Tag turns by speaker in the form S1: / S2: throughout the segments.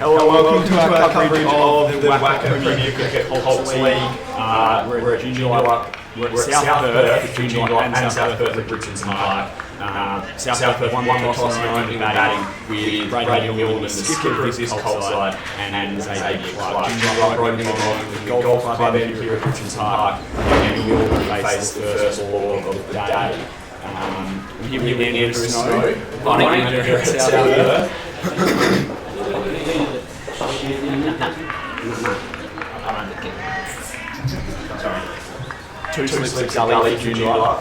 S1: Hello, welcome to our coverage of the WACA Premier Cricket COLTS League. We're at JOONDALUP. We're at South Perth, JOONDALUP and South Perth at Richardson Park. South Perth won the toss and opened batting with Brady Hill, the skipper of this COLTS side, and Zayd Clark. JOONDALUP broken on with the golf club end here at Richardson Park, and Hill faced the first ball of the day. We're here with Andrew Snow, manager at South Perth. Two slips of gully, JOONDALUP.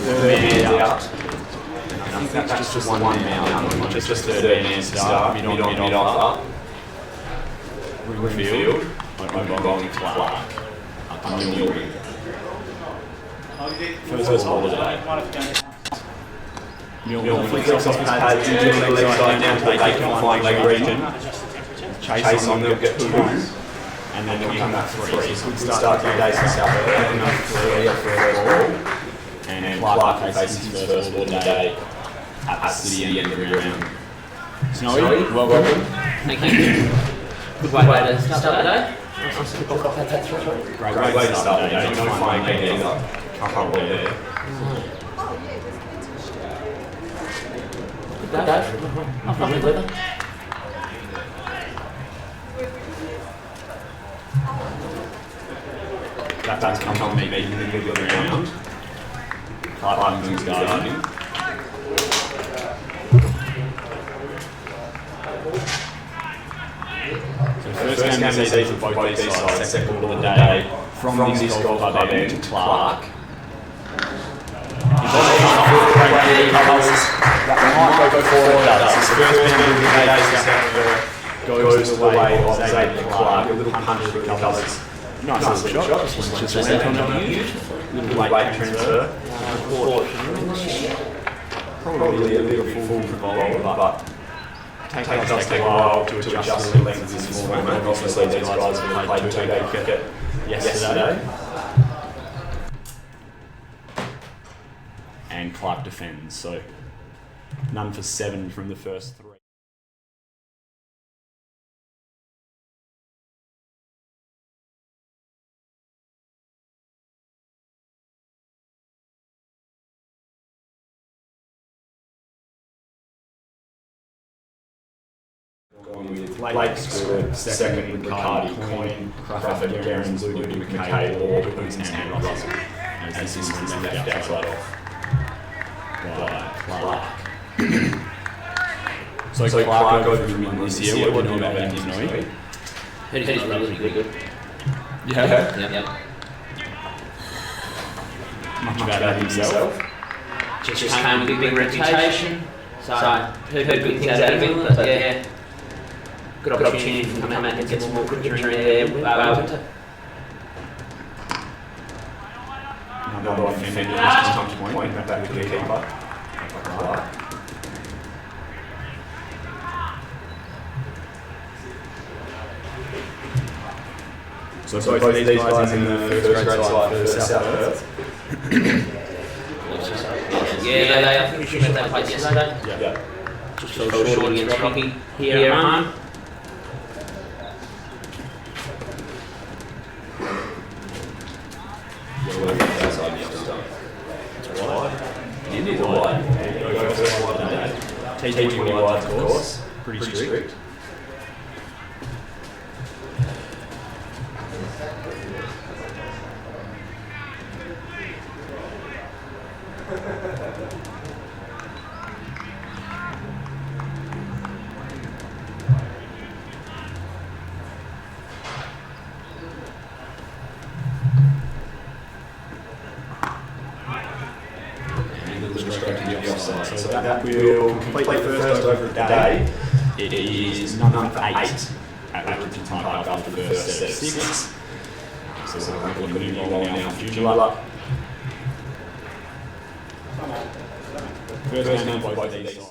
S1: Man out. I think that's just one man. Just 13 man start. Mid on, up. Ringfield. Bowling Clark. Up on the wing. First holiday. Milton flicks off his pads into the leg side down to the vacant flying leg region. Chase on, they'll get 2. And then they'll come back 3. So good start to the day for South Perth. And Clark faces his first ball of the day at the city end of the round. Snowy, welcome.
S2: Thank you. Good way to start the day.
S1: Great way to start the day. No flying leg either. Can't believe it.
S2: Good day. Lovely weather.
S1: That's come on me in the middle of the round. Clark moves guarding. So first game of the season for both these sides, second ball of the day from this golf club end to Clark. That might go forward, does. His first game of the day goes the way of Zayd Clark, a little punch that covers. Nice little shot, just land on it. Little late transfer. Probably a bit of full volume, but it does take a while to adjust the length of this format. Obviously, these guys have played 2-day cricket yesterday. And Clark defends, so none for 7 from the first 3. With Blake scored second, Riccardi, Coyne, Crawford, Gerrans, Ludy, McKay, or Boots and Russell, as this is left outside off by Clark. So Clark over the win this year. What do you know about him, Snowy?
S2: He's really good.
S1: Yeah?
S2: Yep.
S1: Much about himself.
S2: Just came with a big reputation. So, heard good things out of him, but yeah. Good opportunity to come out and get some more cricket during there with winter.
S1: Another one defended this touch point, back with the keeper. So both these guys in the first grade side for South Perth.
S2: Yeah, I think we should have played yesterday.
S1: Yeah.
S2: Just fell short against Rocky here at home.
S1: T20 wide, of course. Pretty strict. So that will complete the first over of the day. It is none for 8 at Richardson Park after the first set of 6. So we're going to move on now for JOONDALUP. First game for both these sides.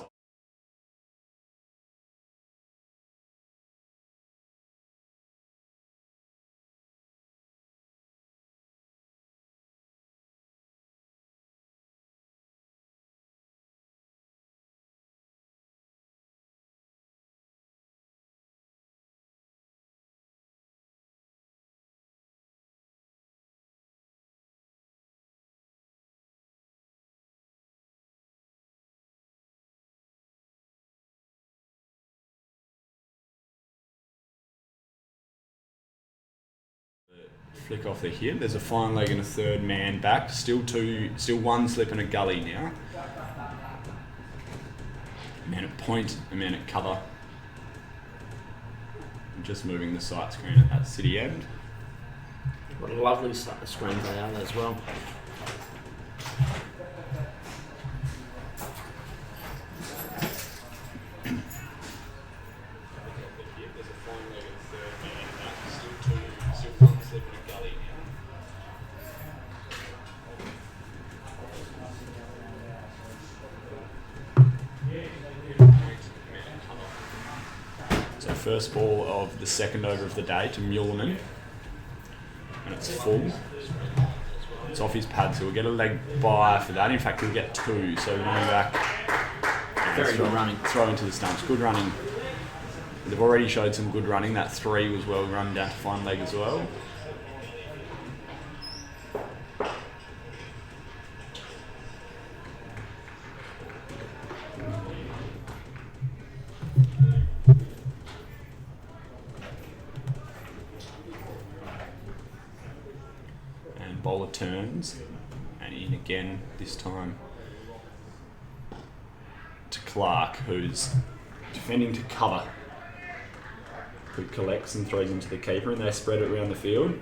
S1: flick off the hip. There's a fine leg and a third man back. Still one slip and a gully now. A man at point, a man at cover. I'm just moving the sight screen at that city end.
S2: What a lovely screens they are as well.
S1: So first ball of the second over of the day to Muleman. And it's full. It's off his pad, so we'll get a leg by for that. In fact, we'll get two. So running back.
S2: Very good running.
S1: Throw into the stumps. Good running. They've already showed some good running. That 3 was well run down to fine leg as well. Bowler turns and in again this time to Clark, who's defending to cover, who collects and throws into the keeper, and they spread it around the field.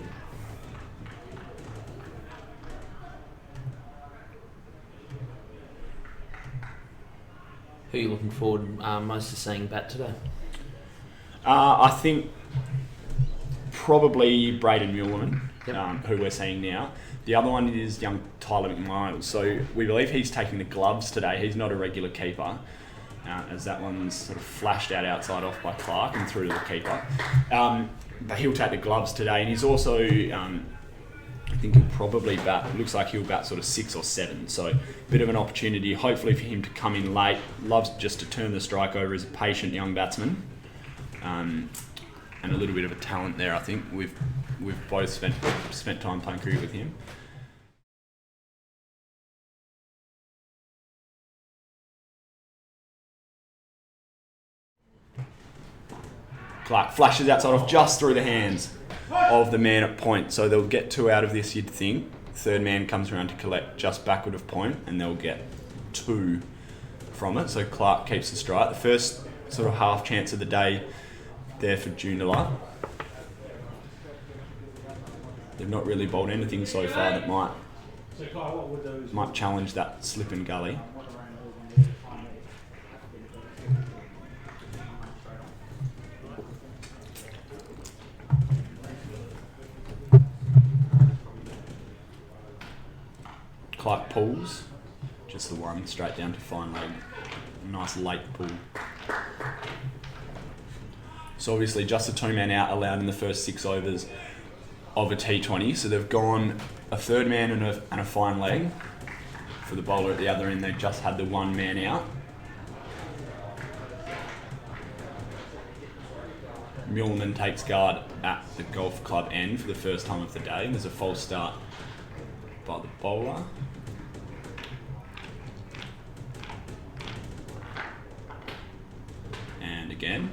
S2: Who are you looking forward most to seeing bat today?
S1: I think probably Braden Muleman.
S2: Yep.
S1: Who we're seeing now. The other one is young Tyler McMiles. So we believe he's taking the gloves today. He's not a regular keeper, as that one's sort of flashed out outside off by Clark and through to the keeper. But he'll take the gloves today, and he's also, I think he'll probably bat, looks like he'll bat sort of 6 or 7. So a bit of an opportunity, hopefully for him to come in late. Loves just to turn the strike over as a patient young batsman. And a little bit of a talent there, I think. We've both spent time playing cricket with him. Clark flashes outside off just through the hands of the man at point. So they'll get 2 out of this, you'd think. Third man comes around to collect just backward of point, and they'll get 2 from it. So Clark keeps the strike. The first sort of half chance of the day there for JOONDALUP. They've not really bowled anything so far that might challenge that slip and gully. Clark pulls, just the one straight down to fine leg. Nice late pull. So obviously just a 2-man out allowed in the first 6 overs of a T20. So they've gone a third man and a fine leg. For the bowler at the other end, they've just had the 1-man out. Muleman takes guard at the golf club end for the first time of the day. And there's a false start by the bowler. And again.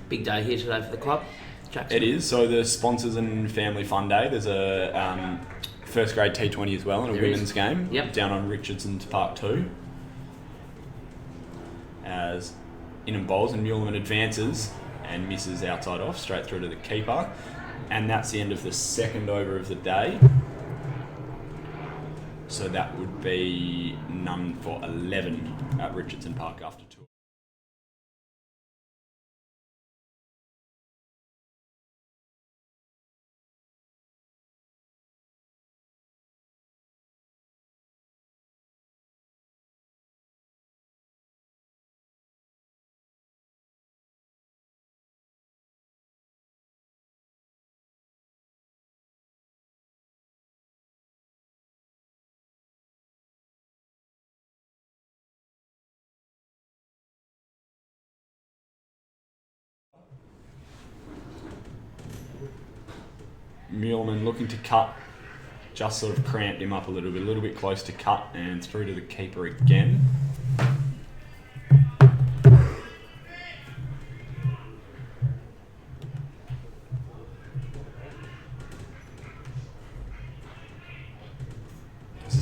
S2: Big day here today for the club. Jackson.
S1: It is. So the sponsors and family fun day. There's a first grade T20 as well and a women's game down on Richardson's Park 2. As Inham bowls and Muleman advances and misses outside off straight through to the keeper. And that's the end of the second over of the day. So that would be none for 11 at Richardson Park after 2. Muleman looking to cut, just sort of cramped him up a little bit close to cut and through to the keeper again.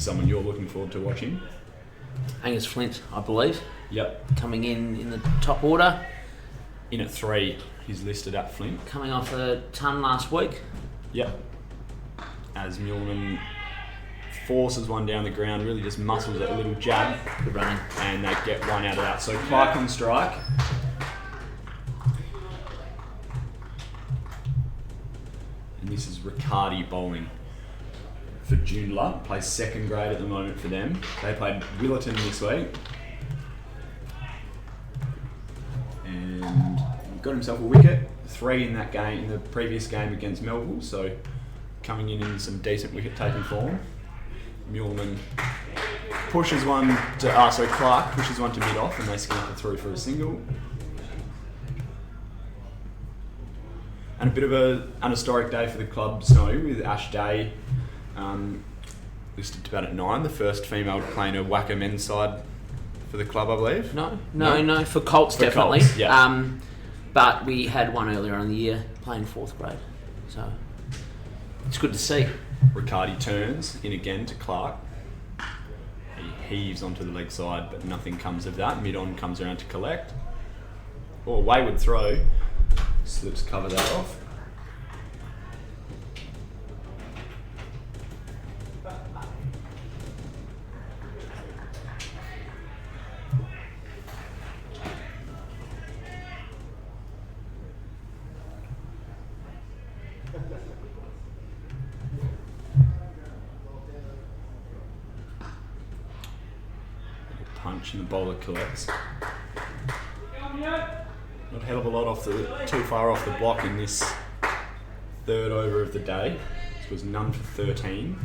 S1: is someone you're looking forward to watching.
S2: Angus Flint, I believe,
S1: Yep.
S2: coming in the top order.
S1: In at 3, he's listed at Flint.
S2: Coming off a ton last week.
S1: Yep. As Muleman forces one down the ground, really just muscles it, a little jab.
S2: Good running.
S1: And they get one out of that. So Clark on strike. And this is Riccardi bowling for Joondalup. Plays second grade at the moment for them. They played Willerton this week. And got himself a wicket. 3 in that game, in the previous game against Melville. So coming in some decent wicket taking form. Muleman pushes one to, Clark pushes one to mid-off and they scamper through for a single. And a bit of an historic day for the club, Snowy, with Ash Day listed about at 9, the first female to play in a WACA men's side for the club, I believe.
S2: No, for Colts,
S1: For
S2: definitely.
S1: Colts, yeah.
S2: But we had one earlier in the year playing 4th grade. So it's good to see.
S1: Riccardi turns in again to Clark. He heaves onto the leg side, but nothing comes of that. Mid-on comes around to collect. Or a wayward throw. Slips cover that off. Punch and the bowler collects. Not a hell of a lot too far off the block in this 3rd over of the day. This was none for 13.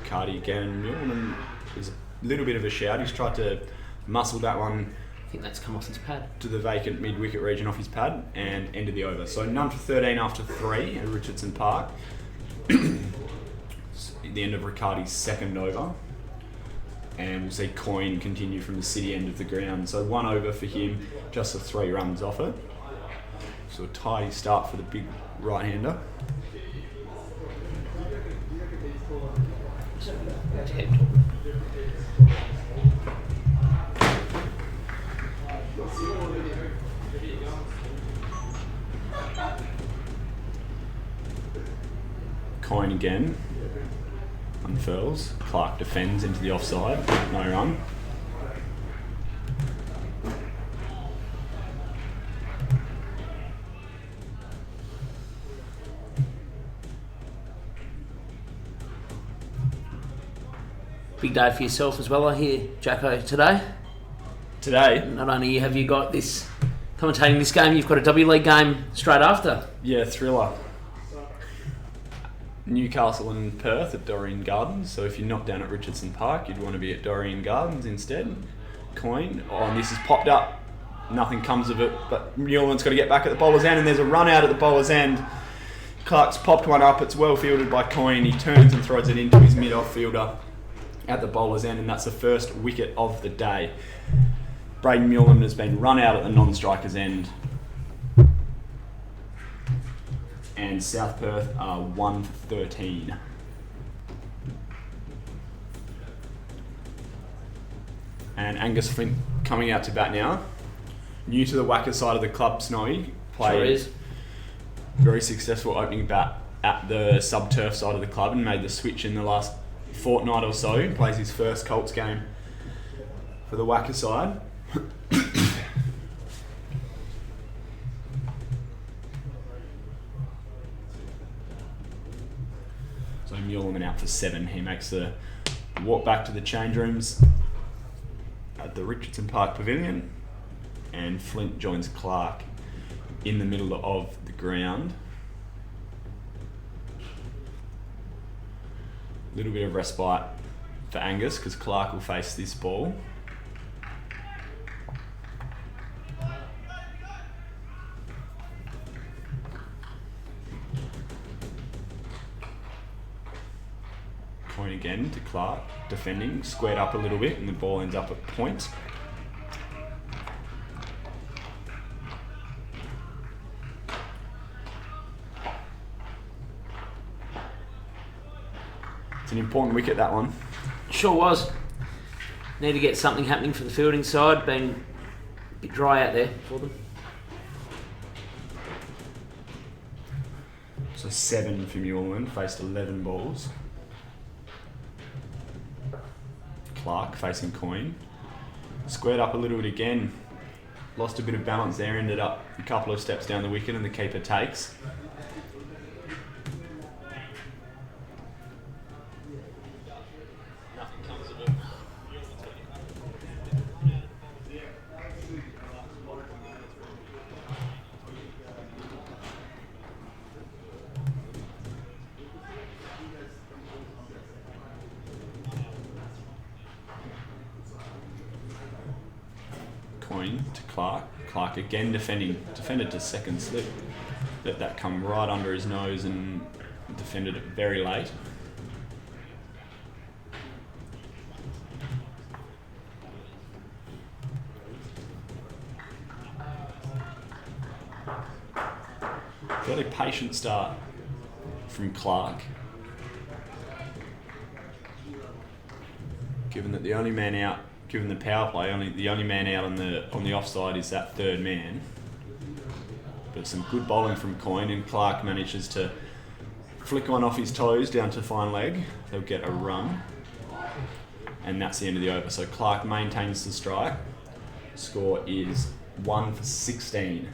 S1: Cardi again. Muleman is a little bit of a shout. He's tried to muscle that one
S2: I think that's come off his pad.
S1: to the vacant mid-wicket region off his pad and ended the over. So none for 13 after 3 at Richardson Park. The end of Riccardi's 2nd over. And we'll see Coyne continue from the city end of the ground. So 1 over for him, just for 3 runs off it. So a tidy start for the big right-hander. Coyne again. Unfurls. Clark defends into the offside. No run.
S2: Big day for yourself as well, I hear, Jacko, today.
S1: Today?
S2: Not only have you got this commentating this game, you've got a W League game straight after.
S1: Yeah, thriller. Newcastle and Perth at Dorrien Gardens. So if you're not down at Richardson Park, you'd want to be at Dorrien Gardens instead. Coyne. Oh, and this has popped up. Nothing comes of it, but Muleman's got to get back at the bowler's end, and there's a run out at the bowler's end. Clark's popped one up. It's well fielded by Coyne. He turns and throws it into his mid-off fielder at the bowler's end, and that's the first wicket of the day. Braden Muleman has been run out at the non-striker's end. And South Perth are 1 for 13. And Angus Flint coming out to bat now. New to the WACA side of the club, Snowy.
S2: Sure is.
S1: Very successful opening bat at the sub-turf side of the club and made the switch in the last fortnight or so. Plays his first Colts game for the WACA side. So Muleman out for 7. He makes the walk back to the change rooms at the Richardson Park Pavilion, and Flint joins Clark in the middle of the ground. A little bit of respite for Angus because Clark will face this ball. Coin again to Clark, defending, squared up a little bit, and the ball ends up at point. It's an important wicket, that one.
S2: Sure was. Need to get something happening for the fielding side. Been a bit dry out there for them.
S1: So 7 for Newland, faced 11 balls. Clark facing Coin. Squared up a little bit again. Lost a bit of balance there, ended up a couple of steps down the wicket, and the keeper takes. Coin to Clark. Clark again defended to second slip. Let that come right under his nose and defended it very late. Fairly patient start from Clark. Given that the only man out, given the power play, the only man out on the offside is that third man. But some good bowling from Coin, and Clark manages to flick one off his toes down to fine leg. They'll get a run, and that's the end of the over. So Clark maintains the strike. Score is 1 for 16.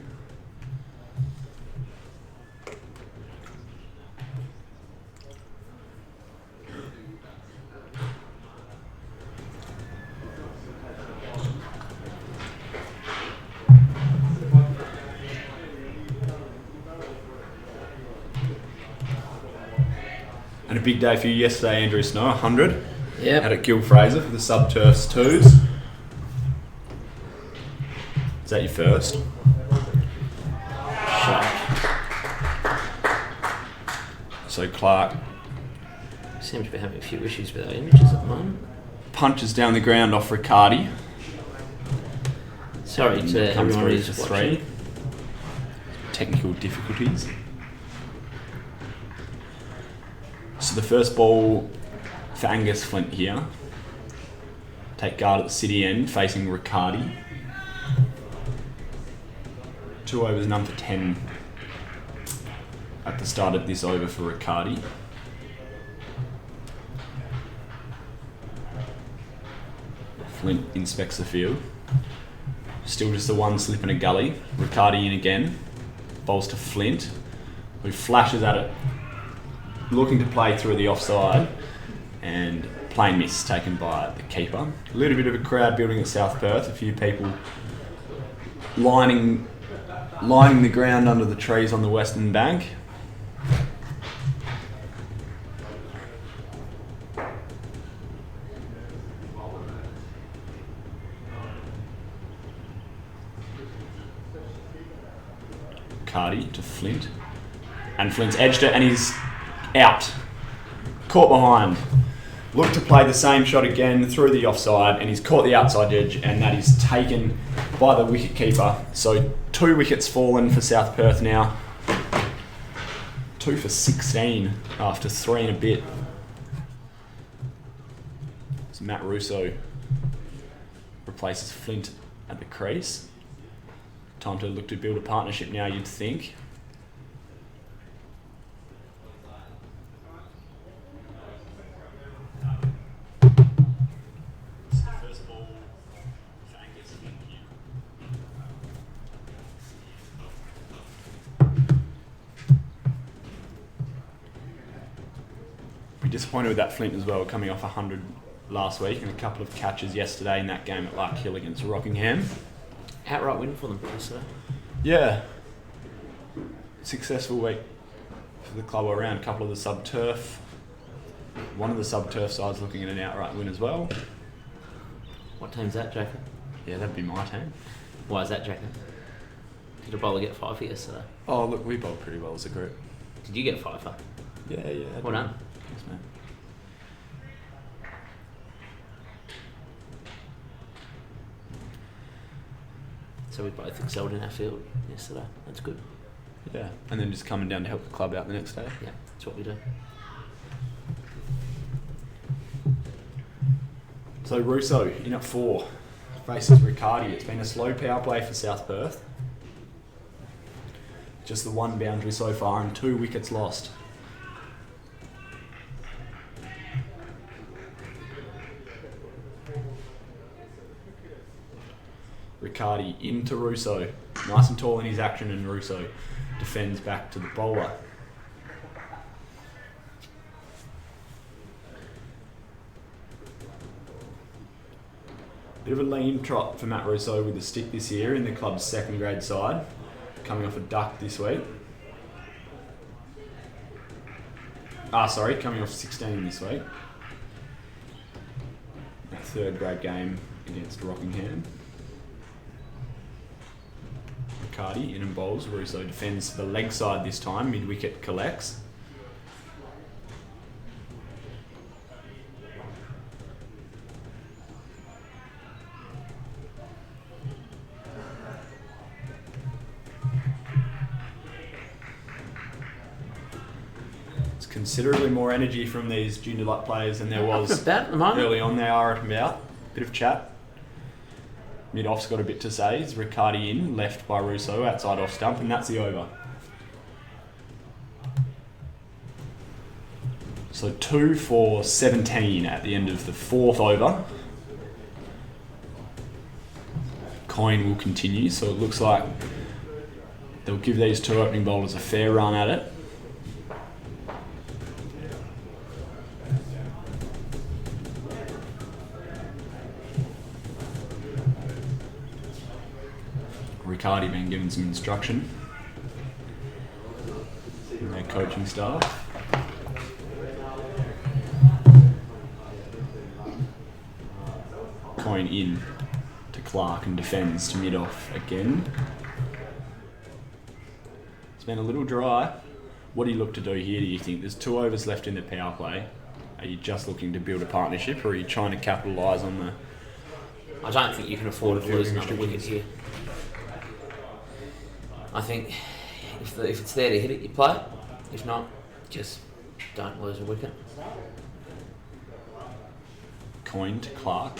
S1: And a big day for you yesterday, Andrew Snow, 100.
S2: Yep.
S1: Out at Gil Fraser for the sub-turfs 2s. Is that your first? So Clark
S2: Seems to be having a few issues with our images at the moment.
S1: punches down the ground off Riccardi.
S2: Sorry
S1: And
S2: to
S1: comes
S2: everyone
S1: through
S2: who's
S1: for
S2: watching.
S1: 3. Technical difficulties. So the first ball for Angus Flint here. Take guard at the city end, facing Riccardi. 2 overs, none for 10 at the start of this over for Riccardi. Flint inspects the field. Still just the one slip in a gully. Riccardi in again. Bowls to Flint, who flashes at it, looking to play through the offside, and plain miss taken by the keeper. A little bit of a crowd building at South Perth. A few people lining the ground under the trees on the western bank. Cardi to Flint, and Flint's edged it and he's out. Caught behind. Looked to play the same shot again through the offside, and he's caught the outside edge, and that is taken by the wicket keeper. So 2 wickets fallen for South Perth now. 2 for 16 after 3 and a bit. So Matt Russo replaces Flint at the crease. Time to look to build a partnership now, you'd think. Be disappointed with that Flint as well, coming off 100 last week and a couple of catches yesterday in that game at Lark Hill against Rockingham.
S2: Outright win for them yesterday.
S1: Yeah. Successful week for the club all around. A couple of the sub-turf. One of the sub-turf sides looking at an outright win as well.
S2: What team's that, Jacob?
S1: Yeah, that'd be my team.
S2: Why is that, Jacob? Did a bowler get 5 for yesterday?
S1: Oh, look, we bowled pretty well as a group.
S2: Did you get 5 for?
S1: Yeah.
S2: Well done.
S1: Thanks, man.
S2: So we both excelled in our field yesterday. That's good.
S1: Yeah, and then just coming down to help the club out the next day.
S2: Yeah, that's what we do.
S1: So Russo in at 4 faces Riccardi. It's been a slow power play for South Perth. Just the one boundary so far and 2 wickets lost. Riccardi into Russo. Nice and tall in his action, and Russo defends back to the bowler. Bit of a lean trot for Matt Russo with the stick this year in the club's second grade side. Coming off a duck this week. Coming off 16 this week. That third grade game against Rockingham. Riccardi in and bowls. Russo defends the leg side this time. Mid-wicket collects. It's considerably more energy from these Joondalup players than there was early on. They are at about. Bit of chat. Mid-off's got a bit to say. It's Riccardi in, left by Russo, outside off stump, and that's the over. So 2 for 17 at the end of the 4th over. Coin will continue, so it looks like they'll give these 2 opening bowlers a fair run at it. Riccardi being given some instruction from their coaching staff. Coin in to Clark and defends to mid-off again. It's been a little dry. What do you look to do here, do you think? There's 2 overs left in the power play. Are you just looking to build a partnership, or are you trying to capitalise on the...
S2: I don't think you can afford to lose another wicket here. I think if it's there to hit it, you play it. If not, just don't lose a wicket.
S1: Coin to Clark.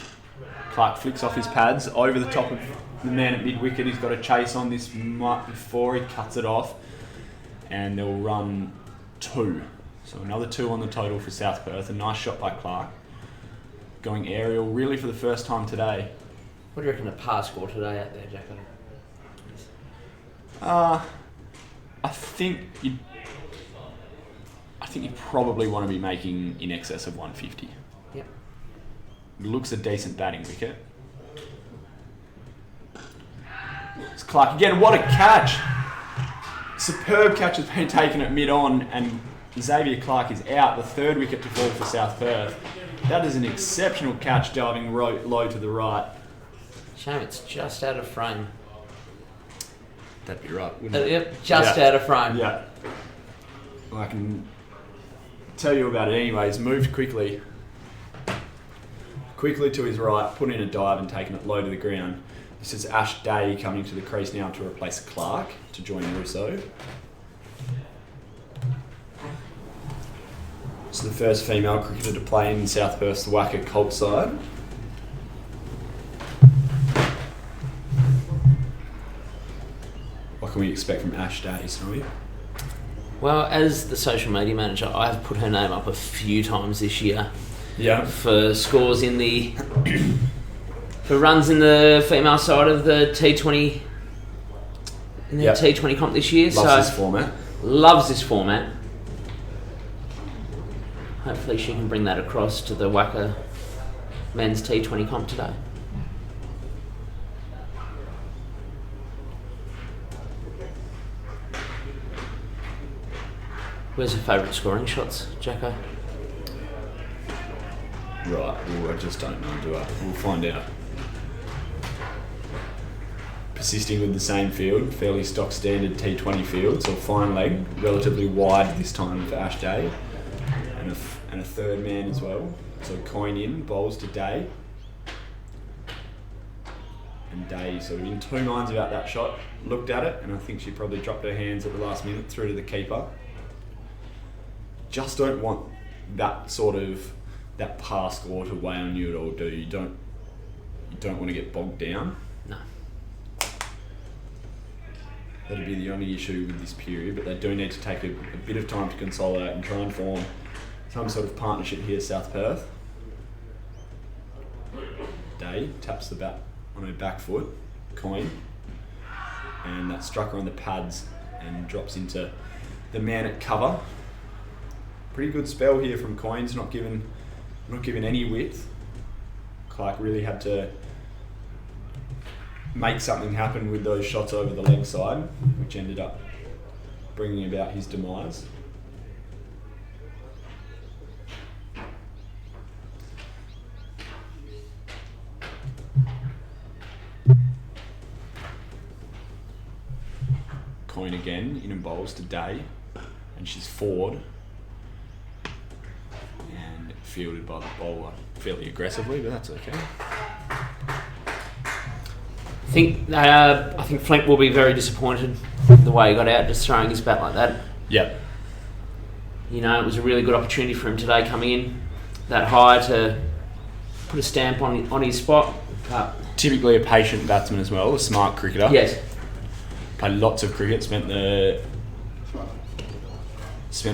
S1: Clark flicks off his pads over the top of the man at mid-wicket. He's got a chase on this mark before he cuts it off, and they'll run 2. So another 2 on the total for South Perth. A nice shot by Clark. Going aerial really for the first time today.
S2: What do you reckon the par score today out there, Jacko?
S1: I think you probably want to be making in excess of 150.
S2: Yep.
S1: It looks a decent batting wicket. It's Clark again. What a catch! Superb catch has been taken at mid-on, and Xavier Clark is out. The 3rd wicket to fall for South Perth. That is an exceptional catch, diving low to the right.
S2: Shame it's just out of frame.
S1: That'd be right, wouldn't it?
S2: Yep, just out of frame.
S1: Yeah. Well, I can tell you about it anyways. Moved quickly to his right, put in a dive and taken it low to the ground. This is Ash Day coming to the crease now to replace Clark to join Russo. It's the first female cricketer to play in South Perth's WACA COLTS side. What can we expect from Ash Day, Snowy?
S2: Well, as the social media manager, I've put her name up a few times this year.
S1: Yeah.
S2: For scores in the... for runs in the female side of the T20... in the T20 comp this year.
S1: Loves this format.
S2: Loves this format. Hopefully she can bring that across to the WACA men's T20 comp today. Where's your favourite scoring shots, Jacko?
S1: Right, well, I just don't know, do I? We'll find out. Persisting with the same field, fairly stock standard T20 field, so fine leg, relatively wide this time for Ash Day, and a 3rd man as well. So Coin in, bowls to Day. And Day sort of in two minds about that shot, looked at it, and I think she probably dropped her hands at the last minute through to the keeper. Just don't want that par score to weigh on you at all, do you? You don't want to get bogged down.
S2: No.
S1: That'd be the only issue with this period, but they do need to take a bit of time to consolidate and try and form some sort of partnership here, South Perth. Day taps the bat on her back foot, Coin, and that struck her on the pads and drops into the man at cover. Pretty good spell here from Coins, not given any width. Clark really had to make something happen with those shots over the leg side, which ended up bringing about his demise. Coin again in and bowls to Day, and she's forward and fielded by the bowler fairly aggressively, but that's okay.
S2: I think Flint will be very disappointed with the way he got out, just throwing his bat like that.
S1: Yep.
S2: You know, it was a really good opportunity for him today, coming in that high to put a stamp on his spot. But
S1: typically a patient batsman as well, a smart cricketer.
S2: Yes.
S1: Played lots of cricket, spent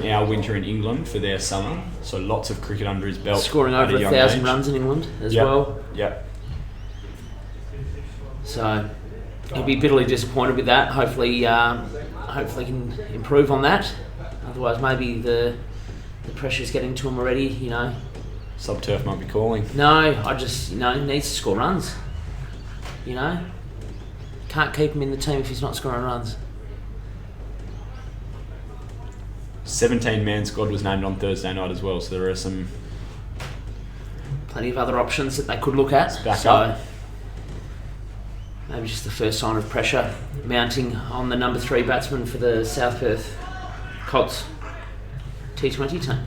S1: our winter in England for their summer, so lots of cricket under his belt.
S2: Scoring over 1,000 runs in England as well.
S1: Yep.
S2: So he'll be bitterly disappointed with that. Hopefully he can improve on that. Otherwise, maybe the pressure's getting to him already. You know.
S1: Sub-turf might be calling.
S2: No, I just he needs to score runs. You know, can't keep him in the team if he's not scoring runs.
S1: 17-man squad was named on Thursday night as well, so there are some
S2: plenty of other options that they could look at.
S1: Back up.
S2: Maybe just the first sign of pressure mounting on the number 3 batsman for the South Perth COLTS T20 team.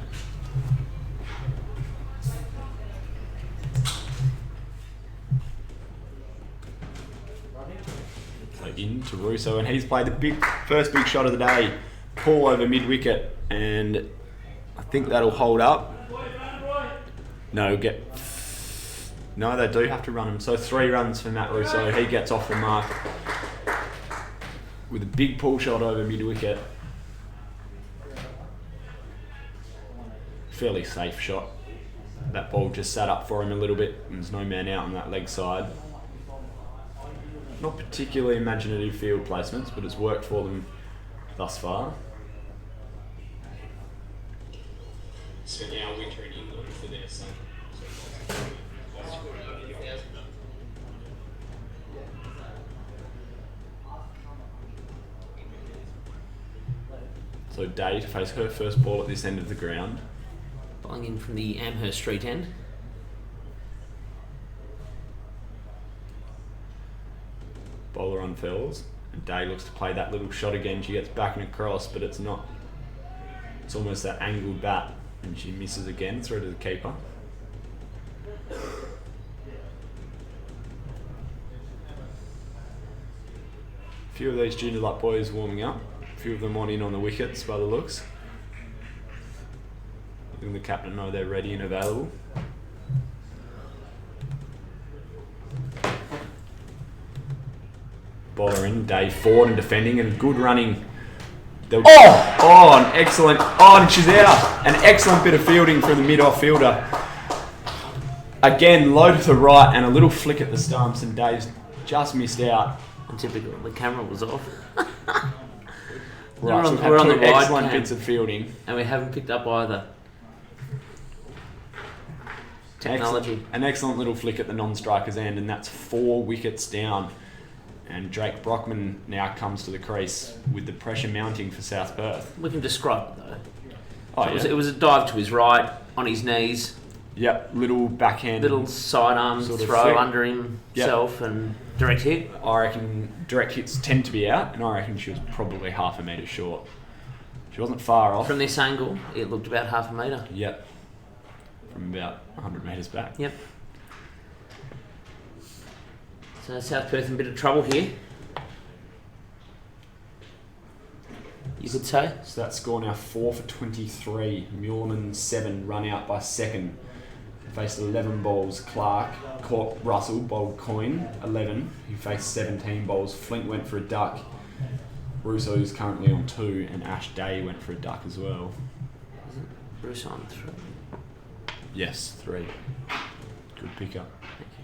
S1: So in to Russo, and he's played the first big shot of the day. Pull over mid-wicket, and I think that'll hold up. No, they do have to run him. So 3 runs for Matt Russo. He gets off the mark with a big pull shot over mid-wicket. Fairly safe shot. That ball just sat up for him a little bit, and there's no man out on that leg side. Not particularly imaginative field placements, but it's worked for them thus far. Spent our winter in England for their son. So Day to face her first ball at this end of the ground.
S2: Bowling in from the Amherst Street end.
S1: Bowler unfurls, and Day looks to play that little shot again. She gets back and across, but it's not. It's almost that angled bat, and she misses again through to the keeper. A few of these JOONDALUP boys warming up. A few of them on in on the wickets by the looks. Letting the captain know they're ready and available. Bowler in, Day forward and defending, and good running. And excellent. And she's out. An excellent bit of fielding from the mid-off fielder. Again, low to the right and a little flick at the stumps, and Dave's just missed out.
S2: And typical, the camera was off.
S1: Right, so we've had 2 excellent bits of fielding.
S2: And we haven't picked up either. Technology.
S1: An excellent little flick at the non-striker's end, and that's 4 wickets down. And Drake Brockman now comes to the crease with the pressure mounting for South Perth.
S2: We can describe it though.
S1: So
S2: it was a dive to his right, on his knees.
S1: Yep, little backhand.
S2: Little sidearm sort of throw flick under himself and direct hit.
S1: I reckon direct hits tend to be out, and I reckon she was probably half a metre short. She wasn't far off.
S2: From this angle, it looked about half a metre.
S1: Yep. From about 100 metres back.
S2: Yep. So South Perth in a bit of trouble here. You could say.
S1: So that score now 4 for 23. Muirleman 7, run out by second. Faced 11 balls. Clark caught Russell, bowled coin 11. He faced 17 balls. Flint went for a duck. Russo's currently on 2, and Ash Day went for a duck as well.
S2: Isn't Russo on 3?
S1: Yes, 3. Good pickup.
S2: Thank you.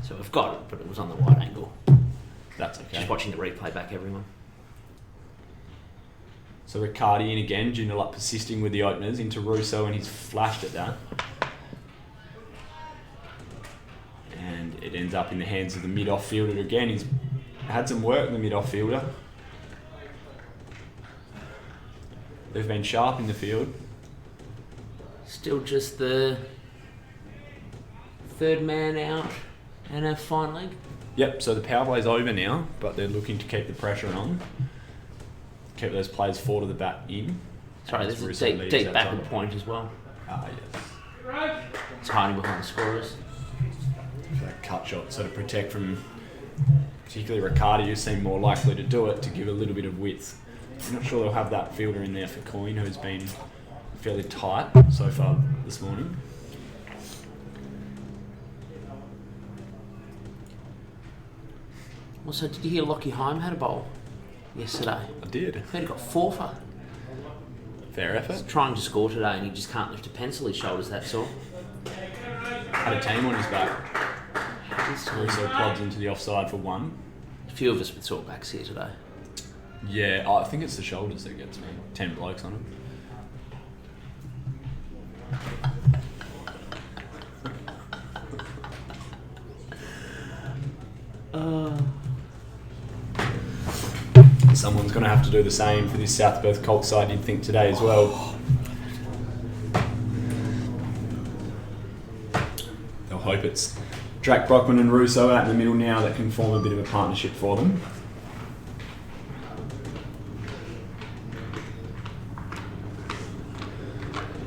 S2: So we've got it, but it was on the wide angle.
S1: That's okay.
S2: Just watching the replay back, everyone.
S1: So Riccardi in again, Joondalup persisting with the openers into Russo, and he's flashed at that. And it ends up in the hands of the mid-off fielder again. He's had some work, the mid-off fielder. They've been sharp in the field.
S2: Still just the third man out and a fine leg.
S1: Yep, so the power play's over now, but they're looking to keep the pressure on. Keep those players 4 to the bat in.
S2: Sorry, there's a deep backward point as well.
S1: Ah, yes.
S2: It's hiding behind the scorers.
S1: For that cut shot, so to protect from particularly Riccardi, who seemed more likely to do it, to give a little bit of width. I'm not sure they'll have that fielder in there for Coyne, who's been fairly tight so far this morning.
S2: Also, did you hear Lockie Heim had a bowl yesterday?
S1: I did.
S2: Heard he got 4 for.
S1: Fair effort.
S2: He's trying to score today and he just can't lift a pencil, his shoulders, that's all.
S1: Had a team on his back.
S2: This time.
S1: Russo plods into the offside for 1.
S2: A few of us with sore backs here today.
S1: Yeah, I think it's the shoulders that gets me. 10 blokes on him. Someone's going to have to do the same for this South Perth Colts side, you'd think, today as well. They'll hope it's Drake Brockman and Russo out in the middle now that can form a bit of a partnership for them.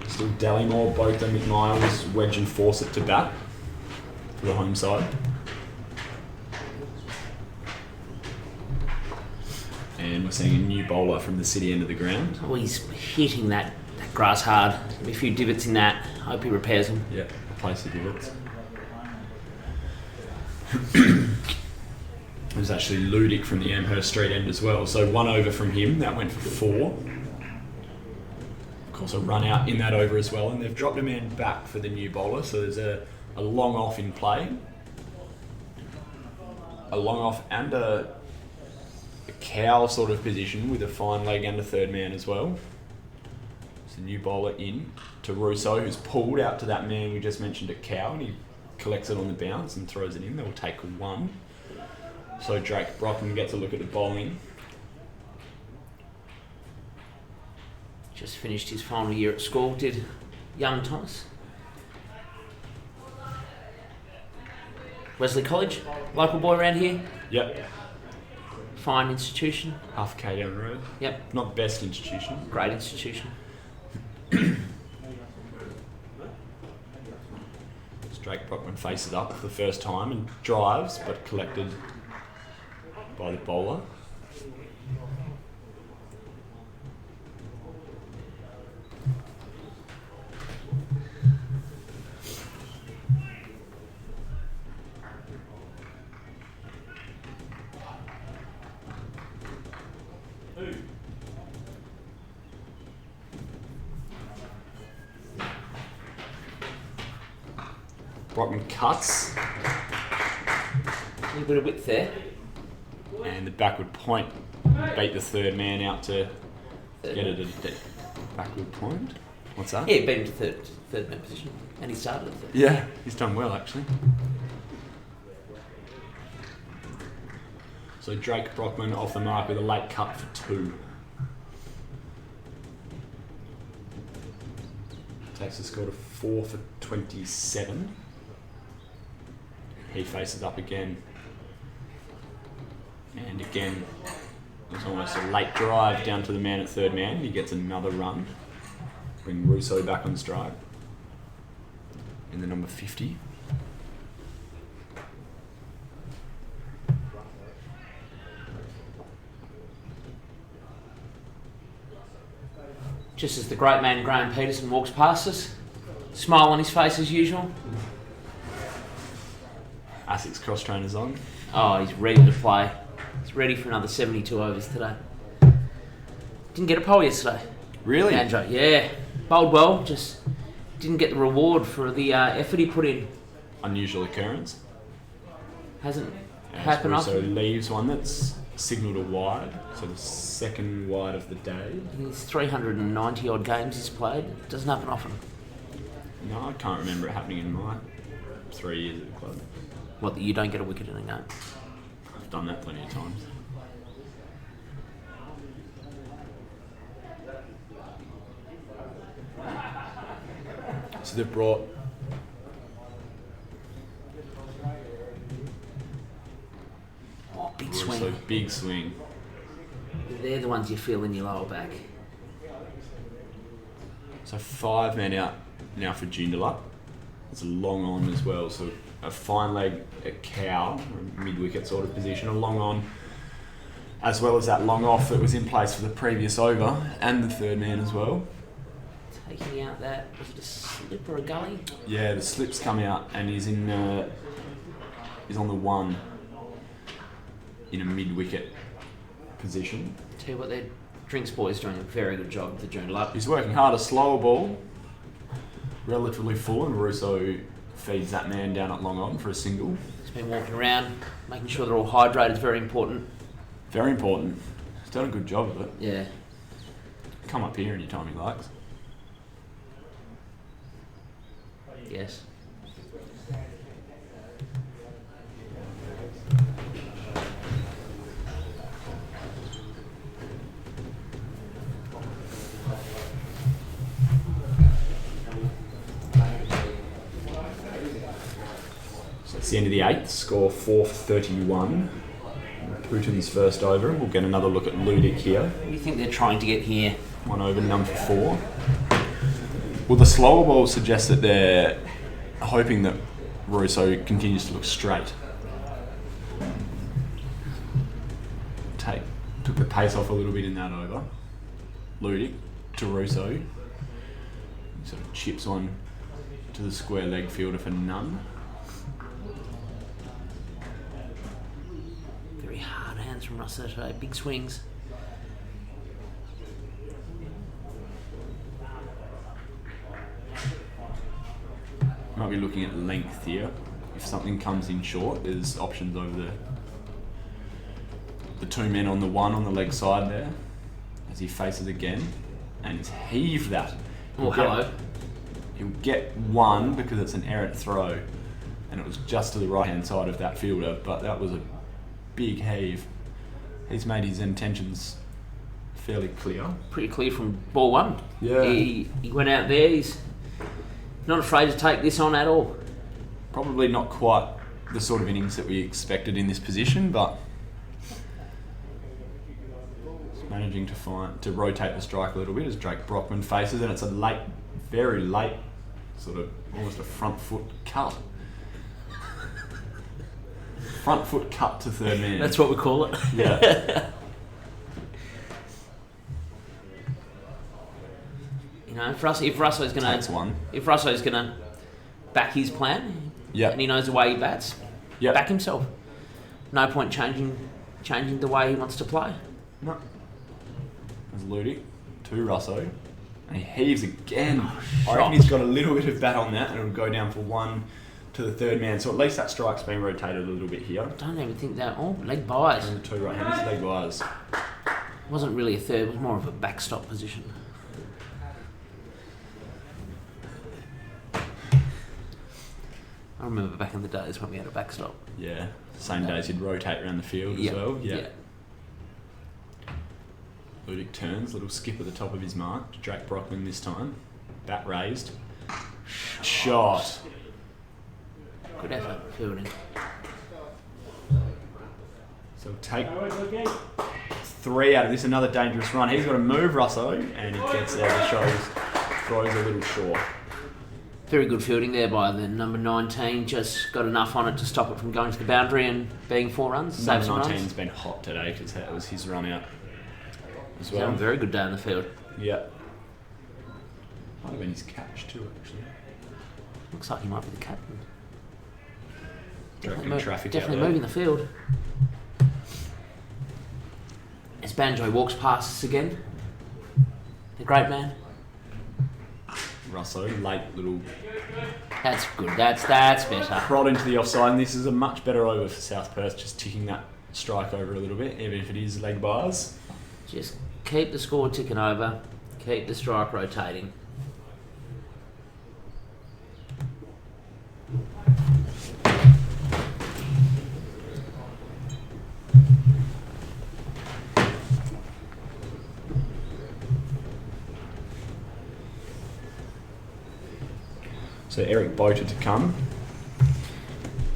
S1: Still Dallymore, Bogdan, McMiles, Wedge and Fawcett to bat for the home side. And we're seeing a new bowler from the city end of the ground.
S2: Oh, he's hitting that grass hard. A few divots in that. Hope he repairs them.
S1: Yeah, place the divots. It was actually Ludic from the Amherst Street end as well. So 1 over from him, that went for 4. Of course, a run out in that over as well. And they've dropped a man back for the new bowler. So there's a long off in play. A long off and a cow sort of position with a fine leg and a third man as well. It's a new bowler in to Russo, who's pulled out to that man we just mentioned at cow, and he collects it on the bounce and throws it in. They'll take 1. So Drake Brockman gets a look at the bowling.
S2: Just finished his final year at school, did young Thomas. Wesley College, local boy around here.
S1: Yep.
S2: Fine institution.
S1: Half K down the road.
S2: Yep.
S1: Not best institution.
S2: Great institution.
S1: Drake Brockman faces up for the first time and drives, but collected by the bowler. Brockman cuts.
S2: A little bit of width there.
S1: And the backward point beat the third man out to get it at a backward point. What's that?
S2: Yeah, beat him to third man position. And he started at third.
S1: Yeah, he's done well actually. So Drake Brockman off the mark with a late cut for 2. Takes the score to 4 for 27. He faces up again. And again, it was almost a late drive down to the man at third man. He gets another run. Bring Russo back on strike. In the number 50.
S2: Just as the great man Graham Peterson walks past us, smile on his face as usual.
S1: ASIC's cross trainers on.
S2: Oh, he's ready to play. He's ready for another 72 overs today. Didn't get a pole yesterday.
S1: Really?
S2: Banjo, yeah. Bowled well, just didn't get the reward for the effort he put in.
S1: Unusual occurrence.
S2: Hasn't happened
S1: So
S2: often.
S1: leaves one that's signalled a wide, so the second wide of the day.
S2: He's 390 odd games he's played. Doesn't happen often.
S1: No, I can't remember it happening in my 3 years at the club.
S2: What, that you don't get a wicket in a game?
S1: I've done that plenty of times. So they've brought
S2: Oh, big
S1: Russo,
S2: swing.
S1: big swing.
S2: They're the ones you feel in your lower back.
S1: So 5 men out now for Joondalup. It's a long on as well, so a fine leg, a cow, mid-wicket sort of position, a long on, as well as that long off that was in place for the previous over, and the third man as well.
S2: Taking out that, was it a slip or a gully?
S1: Yeah, the slip's come out, and he's in. He's on the one in a mid-wicket position.
S2: Tell you what, their drinks boys doing a very good job with the Joondalup.
S1: He's working hard, a slower ball, relatively full, and Russo feeds that man down at long on for a single.
S2: He's been walking around, making sure they're all hydrated is very important.
S1: Very important. He's done a good job of it.
S2: Yeah.
S1: Come up here anytime he likes.
S2: Yes.
S1: So it's the end of the 8th, score 4-31. Putin's first over. We'll get another look at Ludic here.
S2: What do you think they're trying to get here?
S1: One over, number 4. Well, the slower ball suggests that they're hoping that Russo continues to look straight. Took the pace off a little bit in that over. Ludic to Russo. He sort of chips on to the square leg fielder for none.
S2: Very hard hands from Russo today, big swings.
S1: Might be looking at length here. If something comes in short, there's options over the 2 men on the one on the leg side there, as he faces again, and he's heaved that.
S2: Oh, hello.
S1: He'll get one because it's an errant throw, and it was just to the right hand side of that fielder, but that was a big heave. He's made his intentions fairly clear.
S2: Pretty clear from ball one.
S1: Yeah.
S2: He went out there, he's not afraid to take this on at all.
S1: Probably not quite the sort of innings that we expected in this position, but he's managing to rotate the strike a little bit as Drake Brockman faces, and it's a late, very late, sort of almost a front foot cut. Front foot cut to third man.
S2: That's what we call it.
S1: Yeah.
S2: You know, if Russo's
S1: Takes one.
S2: gonna back his plan,
S1: Yeah.
S2: and he knows the way he bats,
S1: Yeah.
S2: back himself. No point changing the way he wants to play.
S1: No. There's Ludic to Russo. And he heaves again. I reckon he's got a little bit of bat on that, and it'll go down for one to the third man. So at least that strike's been rotated a little bit here.
S2: Don't even think that. Oh, leg buys.
S1: And the 2 right-handers, leg buys.
S2: Wasn't really a third. It was more of a backstop position. I remember back in the days when we had a backstop.
S1: Yeah. Same days you'd rotate around the field as well. Yeah. Ludic turns, little skip at the top of his mark to Drake Brockman this time. Bat raised. Shot.
S2: Good effort, fielding.
S1: So take 3 out of this. Another dangerous run. He's got to move, Russo, and he gets there. The shows throws a little short.
S2: Very good fielding there by the number 19. Just got enough on it to stop it from going to the boundary and being 4 runs.
S1: Number
S2: Save some
S1: 19's
S2: runs.
S1: been hot today because that was his run out as
S2: He's
S1: well.
S2: having a very good day in the field.
S1: Yeah. Might have been his catch too, actually.
S2: Looks like he might be the captain.
S1: Traffic
S2: Definitely
S1: out there.
S2: moving the field. As Banjo walks past us again. The great man.
S1: Russo, late little
S2: That's good. That's better.
S1: prod into the offside, and this is a much better over for South Perth, just ticking that strike over a little bit, even if it is leg bars.
S2: Just keep the score ticking over. Keep the strike rotating.
S1: So Eric Boter to come.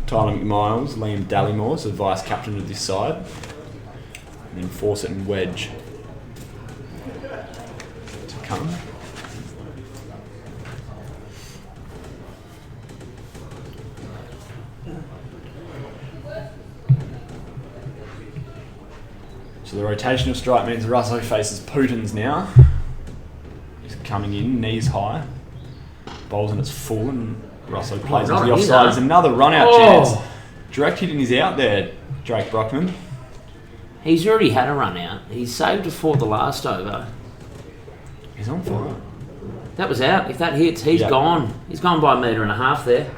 S1: Tyler McMiles, Liam Dallymore, so vice captain of this side. And then Fawcett and Wedge to come. So the rotation of strike means Russo faces Putins now. He's coming in, knees high. Bowls and it's full, and Russo plays into the offside. There's another run-out chance. Direct hitting is out there, Drake Brockman.
S2: He's already had a run out. He saved it for the last over.
S1: He's on fire.
S2: That was out. If that hits, he's gone. He's gone by 1.5 meters there.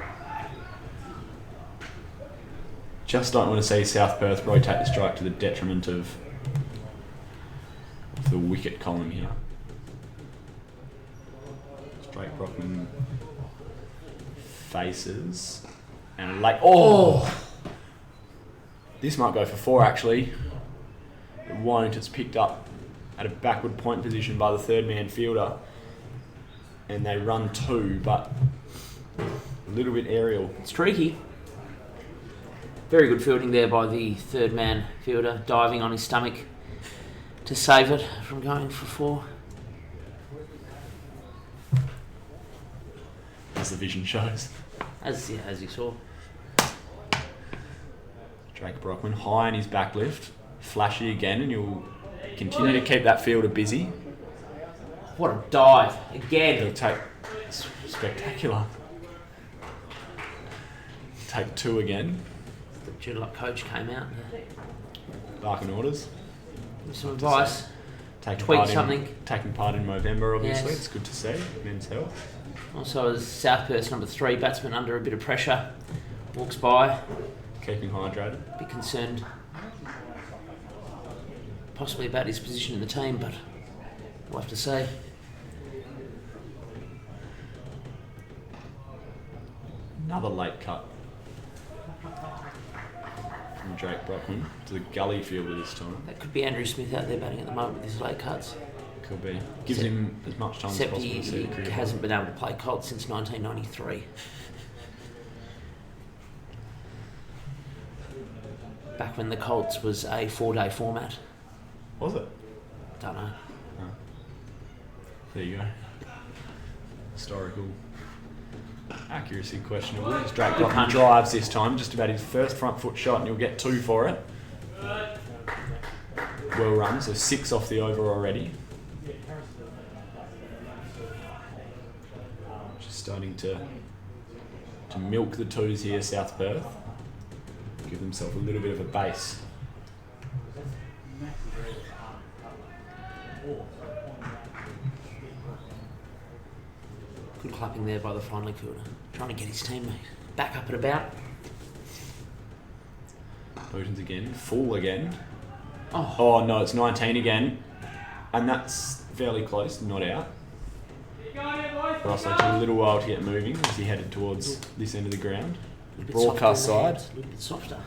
S1: Just don't want to see South Perth rotate the strike to the detriment of the wicket column here. Drake Brockman faces and this might go for 4 actually. It won't. It's picked up at a backward point position by the third man fielder, and they run 2, but a little bit aerial.
S2: It's tricky. Very good fielding there by the third man fielder, diving on his stomach to save it from going for 4.
S1: As the vision shows.
S2: As you saw.
S1: Drake Brockman high in his back lift, flashy again, and you'll continue to keep that fielder busy.
S2: What a dive
S1: He'll
S2: again.
S1: take spectacular. Take 2 again.
S2: The Joondalup coach came out
S1: Barking orders.
S2: with some advice.
S1: Taking
S2: Tweak
S1: part
S2: something.
S1: Taking part in Movember, obviously.
S2: Yes.
S1: It's good to see. Men's health.
S2: Also, as South Perth's number 3 batsman under a bit of pressure, walks by,
S1: Keeping hydrated.
S2: a bit concerned, possibly about his position in the team, but we'll have to see.
S1: Another late cut from Drake Brockman to the gully fielder this time.
S2: That could be Andrew Smith out there batting at the moment with his late cuts.
S1: Could be. Gives him as much time as
S2: Except
S1: possible to see
S2: he
S1: the cricket.
S2: hasn't been able to play COLTS since 1993. Back when the COLTS was a 4-day format.
S1: Was it?
S2: Don't know.
S1: There you go. Historical accuracy questionable. As Drake Brockman drives this time, just about his first front foot shot, and he'll get 2 for it. Well run, so 6 off the over already. Just starting to milk the 2s here, South Perth. Give themselves a little bit of a base.
S2: Good clapping there by the final fielder. Trying to get his team back up and about.
S1: Botens again, full again.
S2: Oh,
S1: No, it's 19 again. And that's fairly close, not out. Russell took a little while to get moving as he headed towards this end of the ground.
S2: a little bit
S1: Broadcast
S2: softer in the
S1: side.
S2: hands, a little bit softer.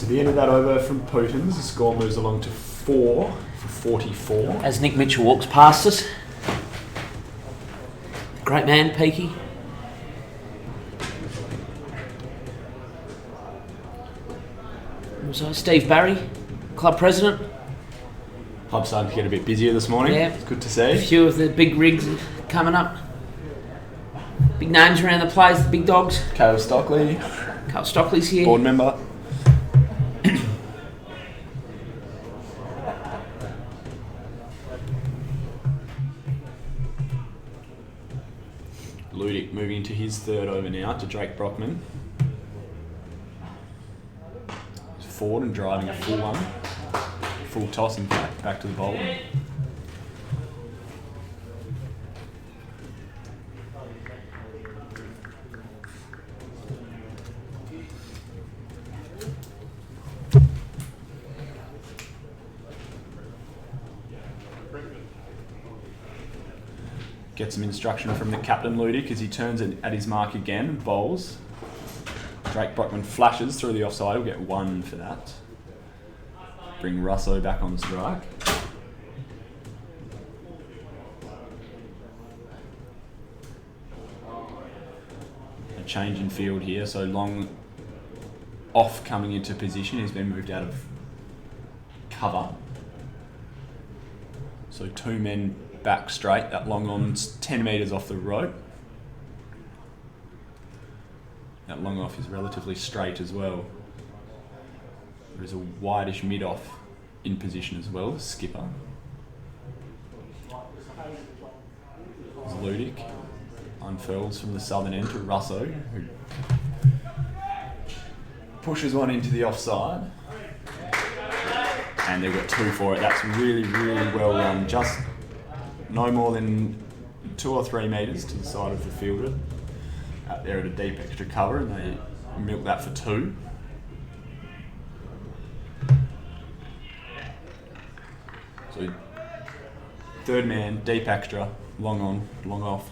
S1: So the end of that over from Putin's, the score moves along to 4 for 44.
S2: As Nick Mitchell walks past us. Great man, Peaky. So Steve Barry, club president.
S1: Club's starting to get a bit busier this morning.
S2: Yeah.
S1: It's good to
S2: A
S1: see.
S2: few of the big rigs coming up. Big names around the place, the big dogs.
S1: Caleb Stockley,
S2: Carl Stockley's here.
S1: board member. Ludic moving into his third over now to Drake Brockman. He's forward and driving a full one. Full toss in fact, back to the bowl. Get some instruction from the captain Ludic as he turns it at his mark again and bowls. Drake Brockman flashes through the offside, he'll get 1 for that. Bring Russo back on strike. A change in field here, so Long off coming into position, he's been moved out of cover. So 2 men back straight, that Long on's 10 metres off the rope. That Long off is relatively straight as well. There is a wideish mid off in position as well, the skipper. There's Ludic, unfurls from the southern end to Russo, who pushes one into the offside. And they've got 2 for it. That's really, really well run. Just no more than 2 or 3 metres to the side of the fielder. Out there at a deep extra cover, and they milk that for 2. So third man, deep extra, long on, long off,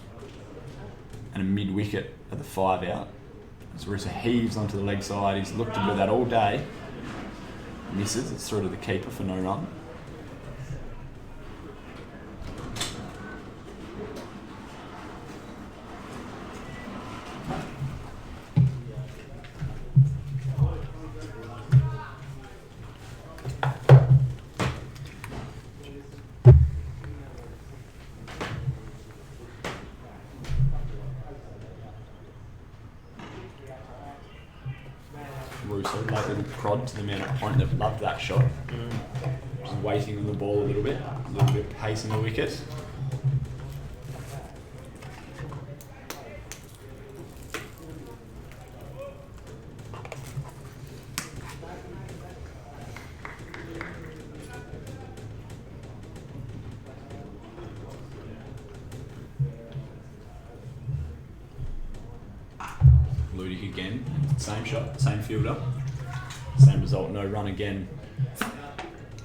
S1: and a mid wicket at the 5 out. As Roosa heaves onto the leg side, he's looked to do that all day. Misses, it's through to the keeper for no run. Russo, like little prod to the man at point that loved that shot. Just waiting on the ball a little bit of pace in the wicket. Ludic again, same shot, same fielder, same result, no run again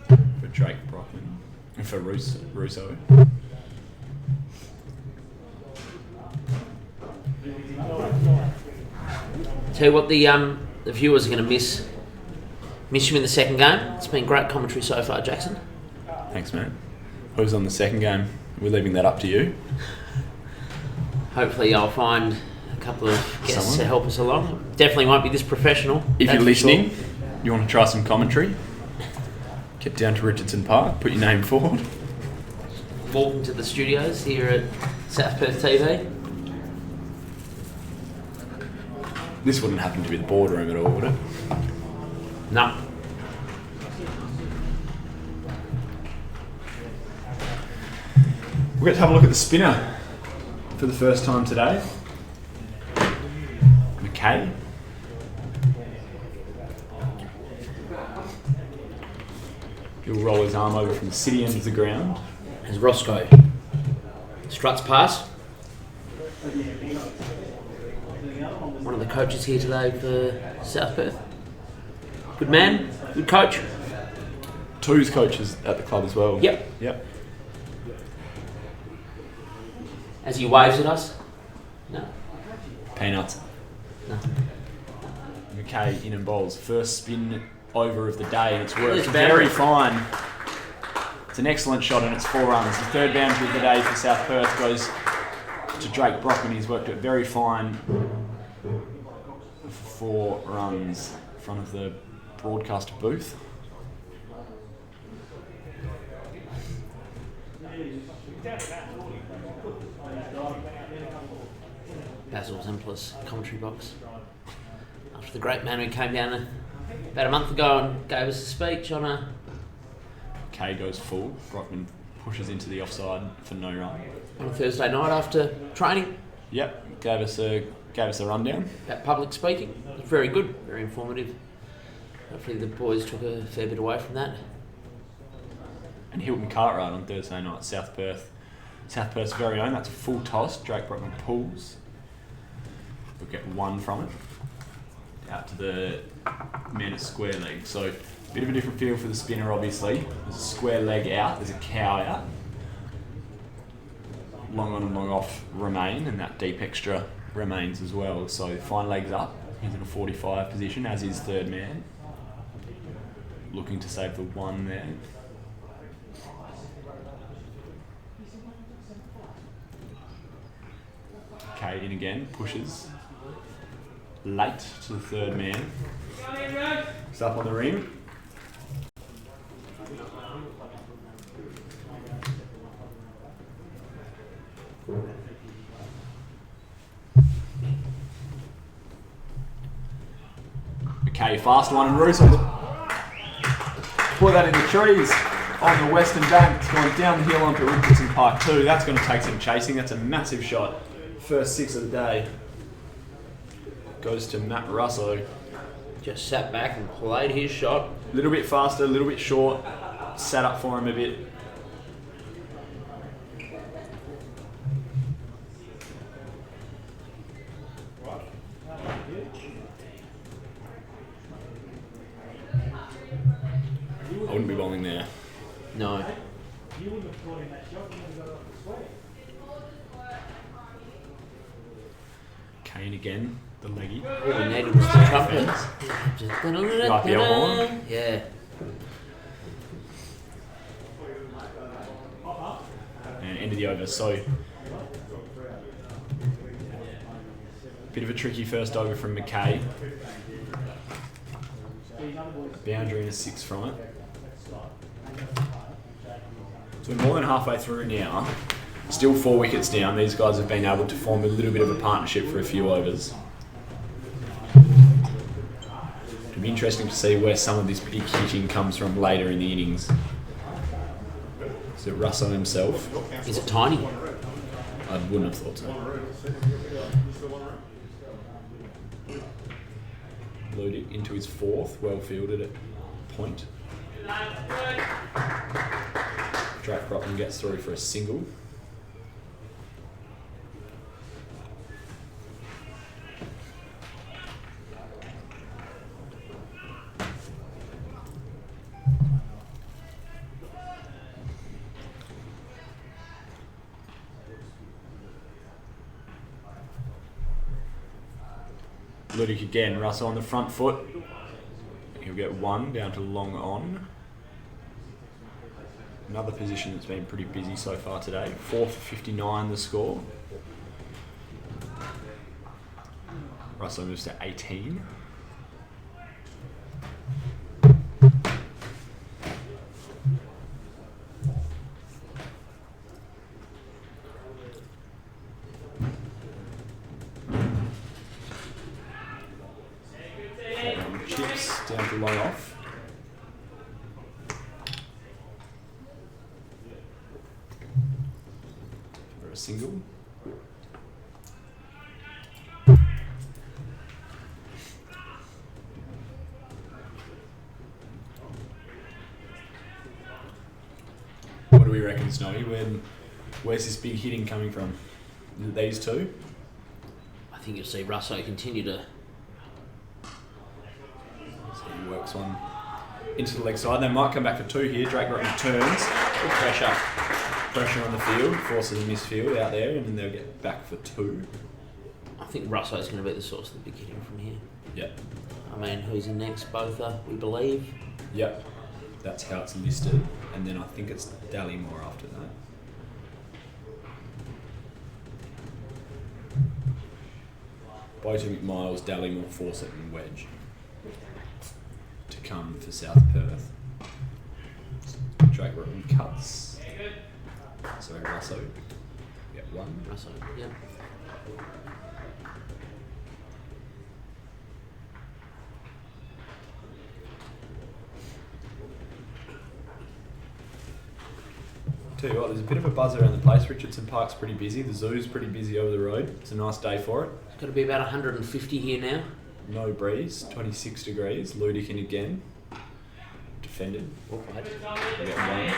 S1: for Drake Brockman and for Russo.
S2: Tell you what, the viewers are going to miss you in the second game. It's been great commentary so far, Jackson.
S1: Thanks, mate. Who's on the second game? We're leaving that up to you.
S2: Hopefully I'll find a couple of guests
S1: Someone?
S2: to help us along. Definitely won't be this professional.
S1: If
S2: that's
S1: you're
S2: for
S1: listening,
S2: sure.
S1: you want to try some commentary, get down to Richardson Park, put your name forward.
S2: Walk into the studios here at South Perth TV.
S1: This wouldn't happen to be the boardroom at all, would it?
S2: No.
S1: We'll get to have a look at the spinner for the first time today. McKay. He'll roll his arm over from the city end of the ground.
S2: As Roscoe struts past. One of the coaches here today for South Perth. Good man, good coach.
S1: Two's coaches at the club as well.
S2: Yep. As he waves at us. No.
S1: Peanuts.
S2: No.
S1: McKay in and bowls. First spin over of the day, and it's worked
S2: It's
S1: very fine. It's an excellent shot, and it's 4 runs. The third boundary of the day for South Perth goes to Drake Brockman. He's worked it very fine for 4 runs in front of the broadcaster booth.
S2: Basil Zempler's commentary box. After the great man who came down about a month ago and gave us a speech on a...
S1: K goes full. Brockman pushes into the offside for no run.
S2: On a Thursday night after training.
S1: Yep, gave us a rundown.
S2: About public speaking. It was very good, very informative. Hopefully the boys took a fair bit away from that.
S1: And Hilton Cartwright on Thursday night, South Perth. South Perth's very own. That's a full toss. Drake Brockman pulls. We'll get 1 from it. Out to the man at square leg. So, a bit of a different feel for the spinner, obviously. There's a square leg out, there's a cow out. Long on and long off remain, and that deep extra remains as well. So, fine legs up. He's in a 45 position, as is third man. Looking to save the 1 there. K in again, pushes. Late to the third man. It's up on the ring. Okay, fast one, and Russo put that in the trees on the western bank. It's going down the hill onto Richardson Park 2. That's going to take some chasing. That's a massive shot. First 6 of the day. Goes to Matt Russo.
S2: Just sat back and played his shot.
S1: A little bit faster, a little bit short. Sat up for him a bit. I wouldn't be bowling there.
S2: No.
S1: Kane again, the leggy.
S2: All we needed was the trumpet.
S1: Like the horn.
S2: Yeah.
S1: And end of the over. So, bit of a tricky first over from McKay. Boundary and a 6 from it. So we're more than halfway through now. Still 4 wickets down. These guys have been able to form a little bit of a partnership for a few overs. It'll be interesting to see where some of this big hitting comes from later in the innings. Is it Russell himself?
S2: Is it tiny?
S1: I wouldn't have thought so. Loaded into his 4th, well fielded at point. Drake Brockman gets through for a single. Ludic again, Russell on the front foot. He'll get 1 down to long on. Another position that's been pretty busy so far today. 4 for 59 the score. Russell moves to 18. Chips down to long off. For a single. What do we reckon, Snowy? Where's this big hitting coming from? Is it these two?
S2: I think you'll see Russo continue to...
S1: So he works one into the leg side. They might come back for 2 here. Drake Brockman turns. Good pressure. Pressure on the field. Forces a misfield out there, and then they'll get back for 2.
S2: I think Russo's going to be the source of the big hitting from here.
S3: Yep.
S2: I mean, who's in next? Botha, we believe.
S3: Yep. That's how it's listed. And then I think it's Dallymore after that. Boater, McMiles, Dallymore, Fawcett and Wedge to come for South Perth. Drake Rotten cuts. Sorry, Russo. Get one.
S2: Russo, yeah.
S3: Tell you what, there's a bit of a buzz around the place. Richardson Park's pretty busy. The zoo's pretty busy over the road. It's a nice day for it.
S2: It's got to be about 150 here now.
S3: No breeze, 26 degrees. Ludikin again. Defended.
S2: Well played.
S3: We get one.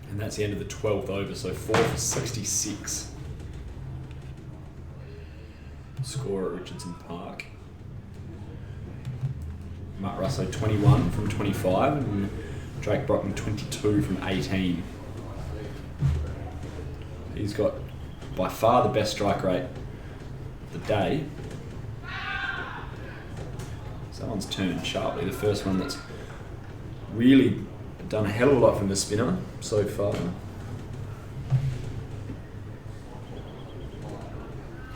S3: And that's the end of the 12th over, so 4 for 66. Score at Richardson Park. Mark Russo 21 from 25 and Drake Brockman 22 from 18. He's got by far the best strike rate of the day. Someone's turned sharply. The first one that's really done a hell of a lot from the spinner so far.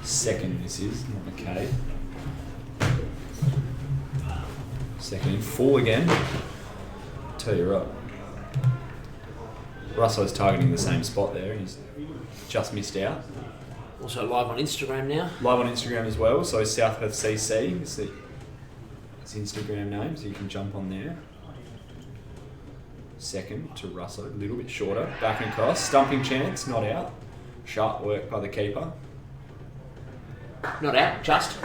S3: Second this is, not okay. Second in full again. Tell you right. Russo's targeting the same spot there. He's just missed out.
S2: Also live on Instagram now.
S3: Live on Instagram as well, so South Perth CC is his Instagram name, so you can jump on there. Second to Russo, a little bit shorter. Back and across. Stumping chance, not out. Sharp work by the keeper.
S2: Not out, just.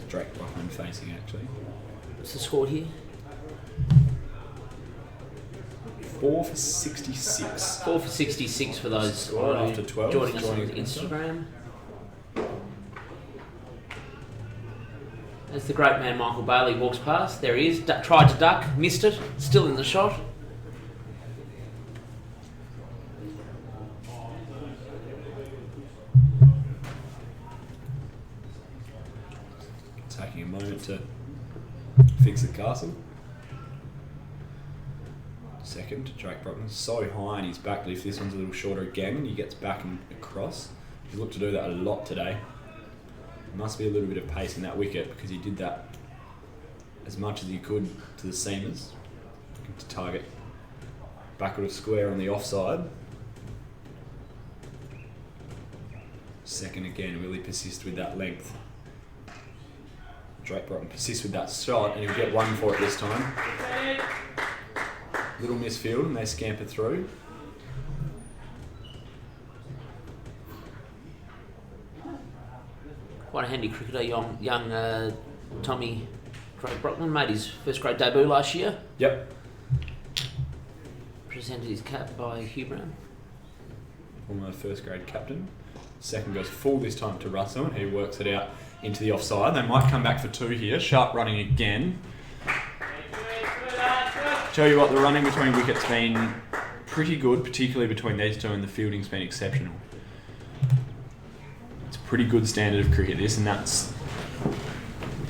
S3: Drake Brockman facing actually.
S2: What's the score here?
S3: 4 for 66.
S2: 4 for 66 for those
S3: Score after 12.
S2: joining us on
S3: Joining us.
S2: Instagram. As the great man Michael Bailey walks past, there he is. Tried to duck, missed it, still in the shot.
S3: Taking a moment to fix the castle. Second to Drake Brockman. So high in his back lift. This one's a little shorter again. He gets back and across. He's looked to do that a lot today. Must be a little bit of pace in that wicket because he did that as much as he could to the seamers. Looking to target backward of square on the offside. Second again, will he persist with that length? Drake Brockman persists with that shot and he'll get one for it this time. Little misfield and they scamper through.
S2: Quite a handy cricketer, young Tommy Drake Brockman. Made his first grade debut last year.
S3: Yep.
S2: Presented his cap by Hugh Brown.
S3: Former first grade captain. Second goes full this time to Russell and he works it out into the offside. They might come back for two here. Sharp running again. Tell you what, the running between wickets has been pretty good, particularly between these two, and the fielding's been exceptional. It's a pretty good standard of cricket this, and that's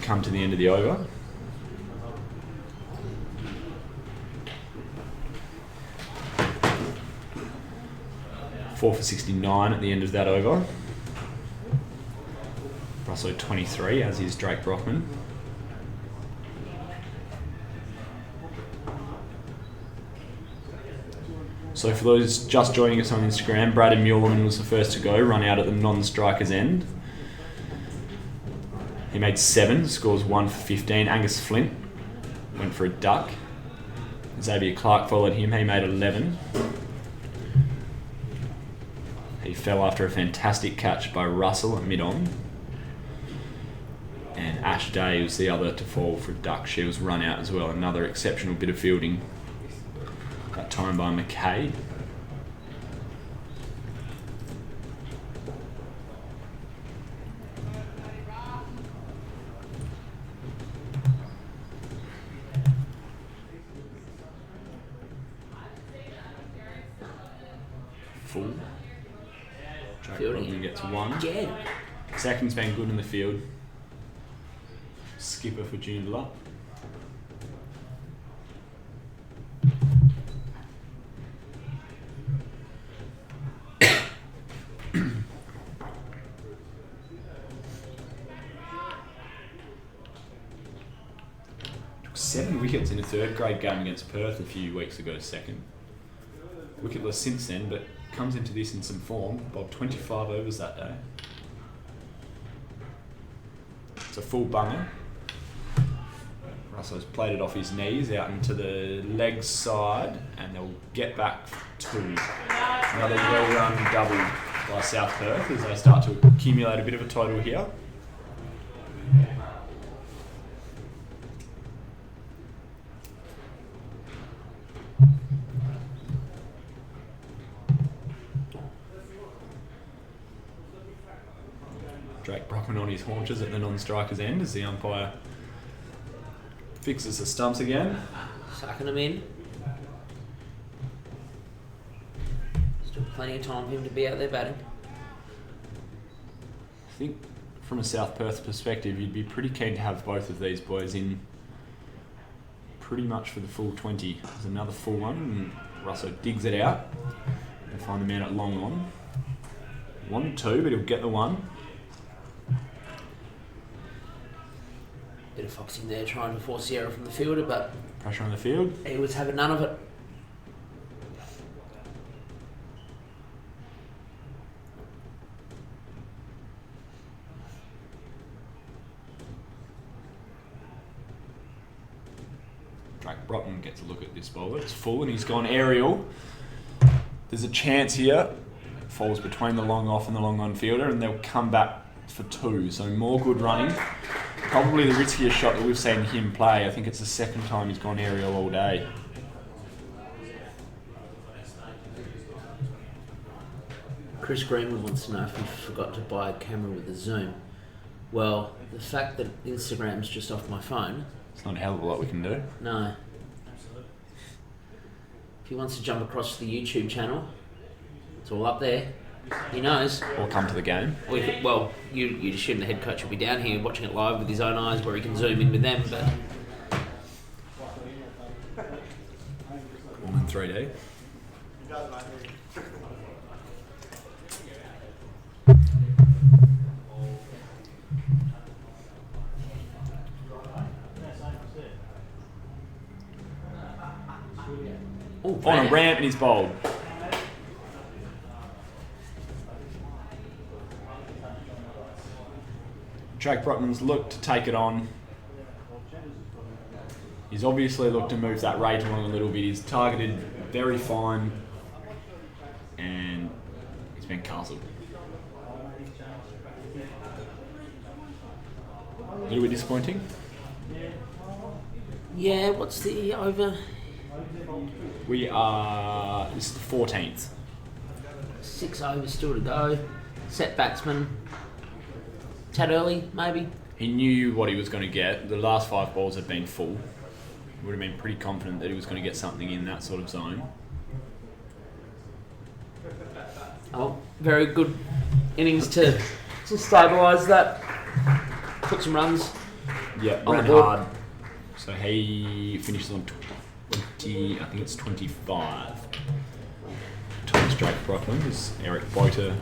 S3: come to the end of the over. Four for 69 at the end of that over. Russell 23, as is Drake Brockman. So for those just joining us on Instagram, Braden Muirleman was the first to go, run out at the non-striker's end. He made 7, scores 1 for 15. Angus Flint went for a duck. Xavier Clark followed him, he made 11. He fell after a fantastic catch by Russell at mid-on. And Ash Day was the other to fall for a duck. She was run out as well. Another exceptional bit of fielding. That time by McKay. Full. Drake probably gets one.
S2: Yeah.
S3: Second's been good in the field. Skipper for Joondalup. Took 7 wickets in a third grade game against Perth a few weeks ago, second. Wicketless since then, but comes into this in some form. Bowled 25 overs that day. It's a full bunger. Russell's played it off his knees out into the leg side, and they'll get back to another well-run double by South Perth as they start to accumulate a bit of a total here. Drake Brockman on his haunches at the non-striker's end as the umpire fixes the stumps again.
S2: Sucking them in. Still plenty of time for him to be out there batting.
S3: I think from a South Perth perspective, you'd be pretty keen to have both of these boys in pretty much for the full 20. There's another full one, and Russell digs it out. They find the man at long on. 1-2, but he'll get the one.
S2: Bit of foxing there, trying to force the error from the fielder, but
S3: Pressure on the field.
S2: he was having none of it.
S3: Drake Broughton gets a look at this bowler. It's full and he's gone aerial. There's a chance here. It falls between the long off and the long on fielder, and they'll come back for 2. So more good running. Probably the riskiest shot that we've seen him play. I think it's the second time he's gone aerial all day.
S2: Chris Greenwood wants to know if we forgot to buy a camera with a zoom. Well, the fact that Instagram's just off my phone.
S3: It's not a hell of a lot we can do.
S2: No. If he wants to jump across to the YouTube channel, it's all up there. He knows.
S3: Or come to the game.
S2: You'd assume the head coach will be down here watching it live with his own eyes where he can zoom in with them, but...
S3: All in 3D. On a ramp and he's bowled. Drake Brockman's looked to take it on. He's obviously looked to move that rate along a little bit. He's targeted very fine and he's been castled. A little bit disappointing.
S2: Yeah, what's the over?
S3: This is the 14th.
S2: 6 overs still to go. Set batsman. Tad early, maybe.
S3: He knew what he was going to get. The last 5 balls had been full. Would have been pretty confident that he was going to get something in that sort of zone.
S2: Oh, very good innings to stabilise that. Put some runs.
S3: Yeah,
S2: on
S3: ran
S2: the board.
S3: hard. So he finishes on 20, I think it's 25. Thomas Drake Brockman as Eric Boiter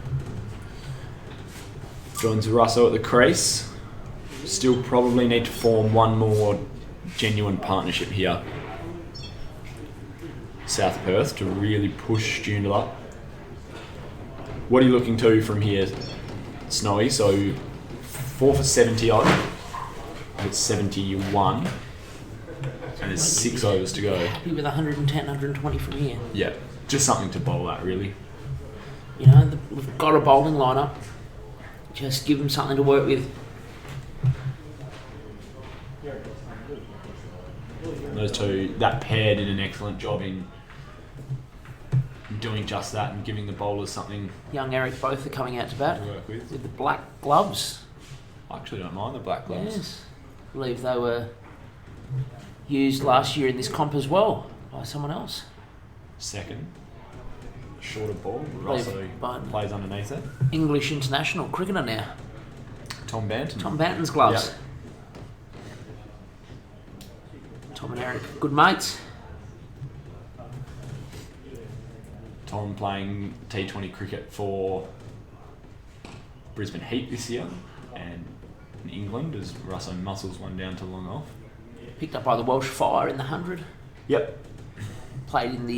S3: joins Russell at the crease. Still probably need to form one more genuine partnership here. South Perth to really push Joondalup. What are you looking to from here, Snowy? So 4 for 70 odd. It's 71. And there's 6 overs to go.
S2: Happy with 110, 120 from here.
S3: Yeah, just something to bowl at, really.
S2: You know, we've got a bowling lineup. Just give them something to work with.
S3: Those two, that pair did an excellent job in doing just that and giving the bowlers something
S2: Young Eric both are coming out to bat
S3: to work with.
S2: with the black gloves.
S3: I actually don't mind the black gloves.
S2: Yes. I believe they were used last year in this comp as well by someone else.
S3: Second, shorter ball.
S2: Believe
S3: Russell
S2: by-
S3: plays underneath it.
S2: English international cricketer now.
S3: Tom Banton.
S2: Tom Banton's gloves.
S3: Yep.
S2: Tom and Eric, good mates.
S3: Tom playing T20 cricket for Brisbane Heat this year, and in England as Russell muscles one down to long off.
S2: Picked up by the Welsh Fire in the 100.
S3: Yep.
S2: Played in the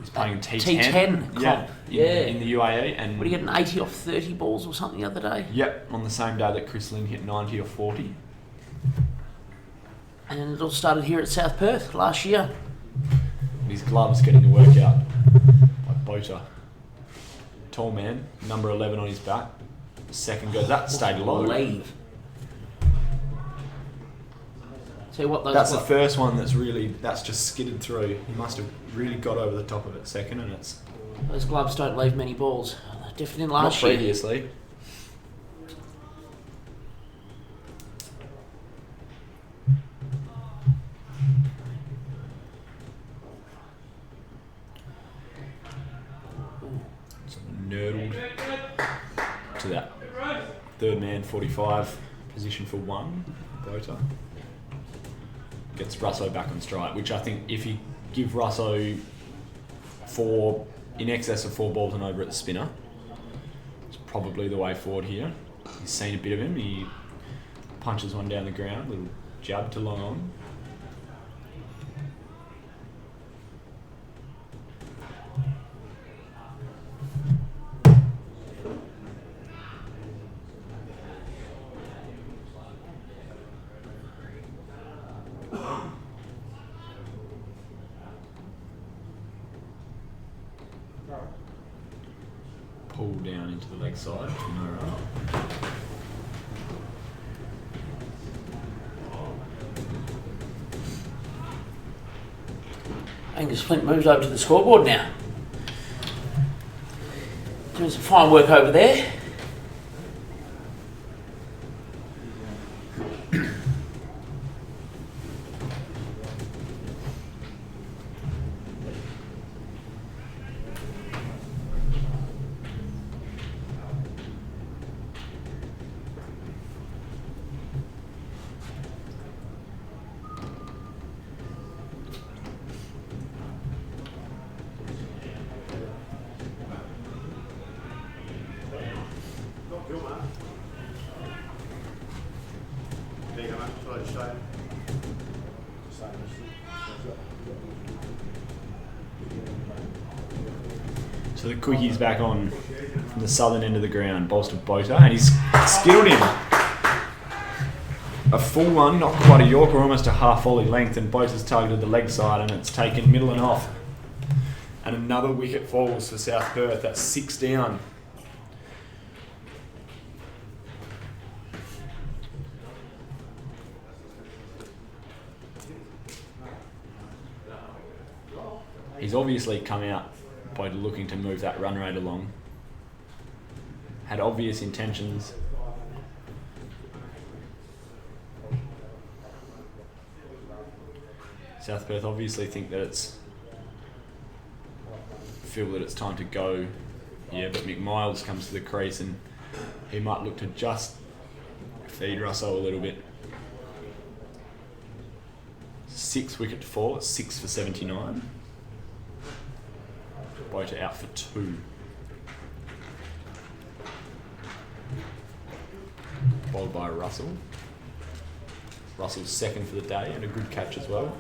S3: He's playing
S2: T10 comp.
S3: In the UAE. And
S2: What did he get, an 80 off 30 balls or something the other day?
S3: Yep, on the same day that Chris Lynn hit 90 or 40.
S2: And it all started here at South Perth last year.
S3: His gloves getting the work out by Bota. Tall man, number 11 on his back. Second goes, that stayed low.
S2: Leave. See what those
S3: That's the first one that's just skidded through. He must have really got over the top of it second, and it's
S2: those gloves don't leave many balls. Definitely in
S3: not
S2: last year.
S3: previously. Nerdled to that third man 45 position for one. Bota gets Russo back on strike, which I think if you give Russo in excess of 4 balls and over at the spinner, it's probably the way forward here. He's seen a bit of him. He punches one down the ground, little jab to long on. Pull down into the leg side. No run.
S2: Angus Flint moves over to the scoreboard now. Doing some fine work over there.
S3: So the quickie's back on from the southern end of the ground, balls to Bota, and he's skilled him. A full one, not quite a Yorker, almost a half volley length, and Bota's targeted the leg side, and it's taken middle and off. And another wicket falls for South Perth. That's 6 down. He's obviously come out by looking to move that run rate along. Had obvious intentions. South Perth obviously feel that it's time to go. Yeah, but McMiles comes to the crease and he might look to just feed Russo a little bit. 6 wicket to fall, it's 6 for 79. Bota out for 2. Bowled by Russell. Russell's second for the day and a good catch as well.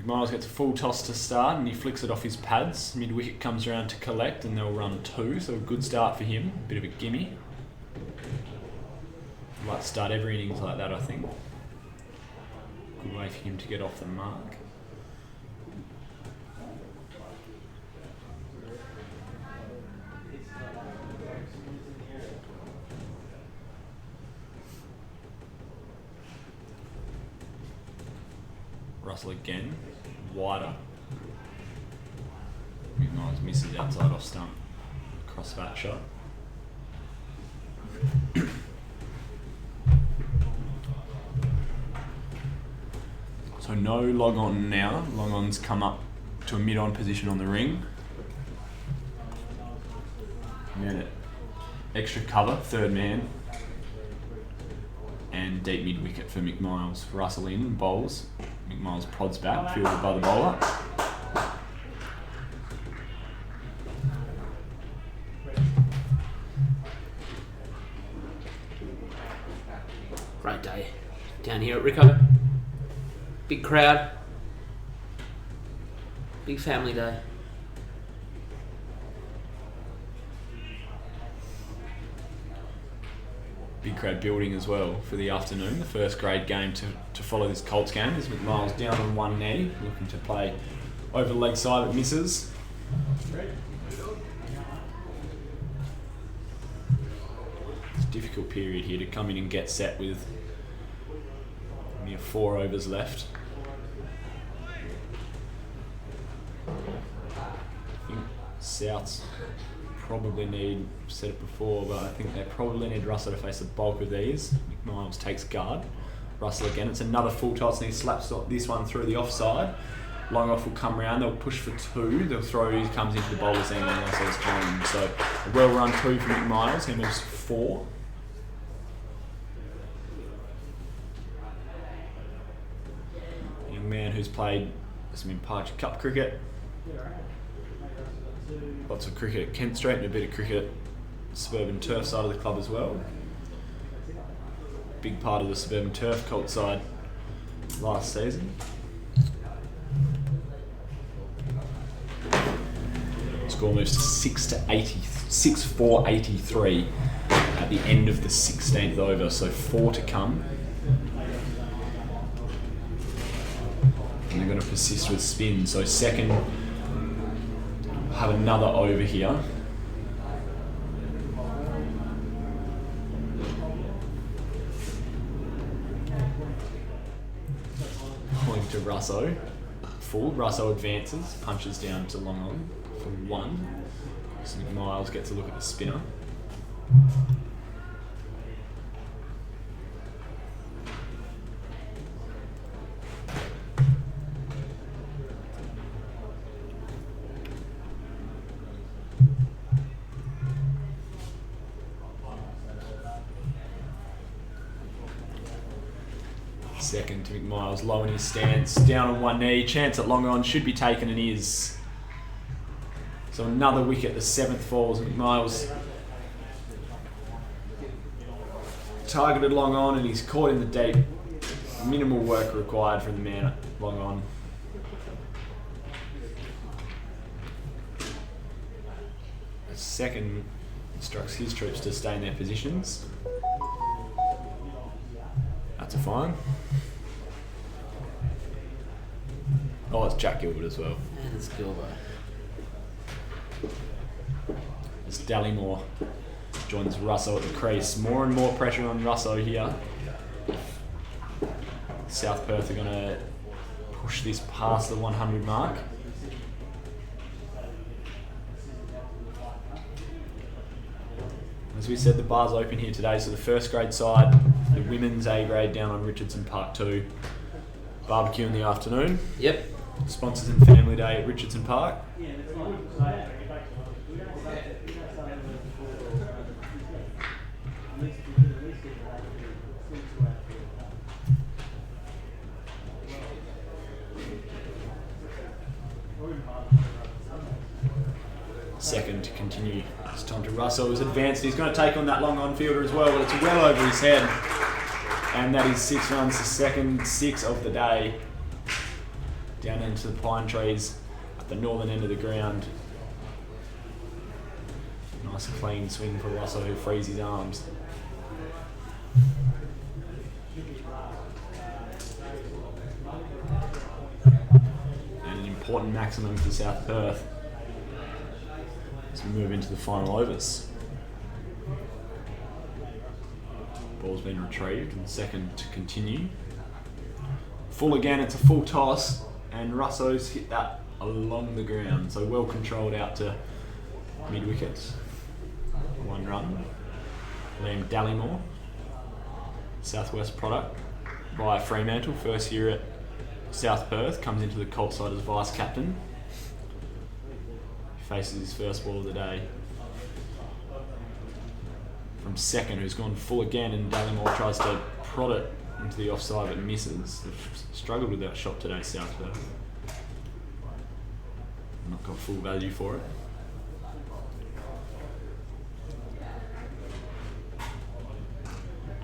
S3: McMiles gets a full toss to start and he flicks it off his pads. Mid-wicket comes around to collect and they'll run 2, so a good start for him. A bit of a gimme. I'd like to start every innings like that, I think. Good way for him to get off the mark. Russell again, wider. McMiles misses outside off stump. Cross bat shot. So no log on now. Long on's come up to a mid-on position on the ring. Minute. Extra cover, third man. And deep mid-wicket for McMiles. Russell in, bowls. McMiles prods back, fielded by the bowler.
S2: Great day down here at Rico. Big crowd. Big family day.
S3: Big crowd building as well for the afternoon. The first grade game to follow this Colts game is McMiles down on one knee, looking to play over the leg side but misses. It's a difficult period here to come in and get set with near 4 overs left. I think Souths probably need, I've said it before, but I think they probably need Russell to face the bulk of these. McMiles takes guard. Russell again, it's another full toss and he slaps this one through the offside. Long off will come round, they'll push for 2, they'll throw, he comes into the bowler's end and Russell's home. So a well run 2 for McMiles, he moves 4. Young man who's played some Imparch Cup cricket. Lots of cricket at Kent Street and a bit of cricket at Suburban Turf side of the club as well. Big part of the Suburban Turf Colts side last season. Score moves to 6-4-83 at the end of the 16th over, so 4 to come. And they're going to persist with spin, so second have another over here. Going to Russo. Full. Russo advances, punches down to long on for 1. So Miles gets a look at the spinner. Second to McMiles, low in his stance, down on one knee, chance at long on, should be taken and is. So another wicket, the 7th falls. McMiles targeted long on and he's caught in the deep. Minimal work required from the man at long on. Second instructs his troops to stay in their positions. That's a fine. Oh, it's Jack Gilbert as well.
S2: And it's Gilbert.
S3: As Dallymore joins Russo at the crease. More and more pressure on Russo here. South Perth are going to push this past the 100 mark. As we said, the bar's open here today, so the first grade side, the women's A grade down on Richardson Park 2. Barbecue in the afternoon.
S2: Yep.
S3: Sponsors and family day at Richardson Park. Second to continue. It's time to Russell, who's advanced. He's going to take on that long on fielder as well, but it's well over his head. And that is 6 runs, the second 6 of the day. down into the pine trees at the northern end of the ground. Nice clean swing for Russell, who frees his arms. And an important maximum for South Perth as we move into the final overs. Ball's been retrieved and second to continue. Full again, it's a full toss, and Russo's hit that along the ground, so well controlled out to mid wickets. 1 run. Liam Dallymore, Southwest product via Fremantle, first year at South Perth, comes into the COLTS side as vice captain. He faces his first ball of the day from second, who's gone full again, and Dallymore tries to prod it into the offside but misses. They've struggled with that shot today, South Perth. Not got full value for it.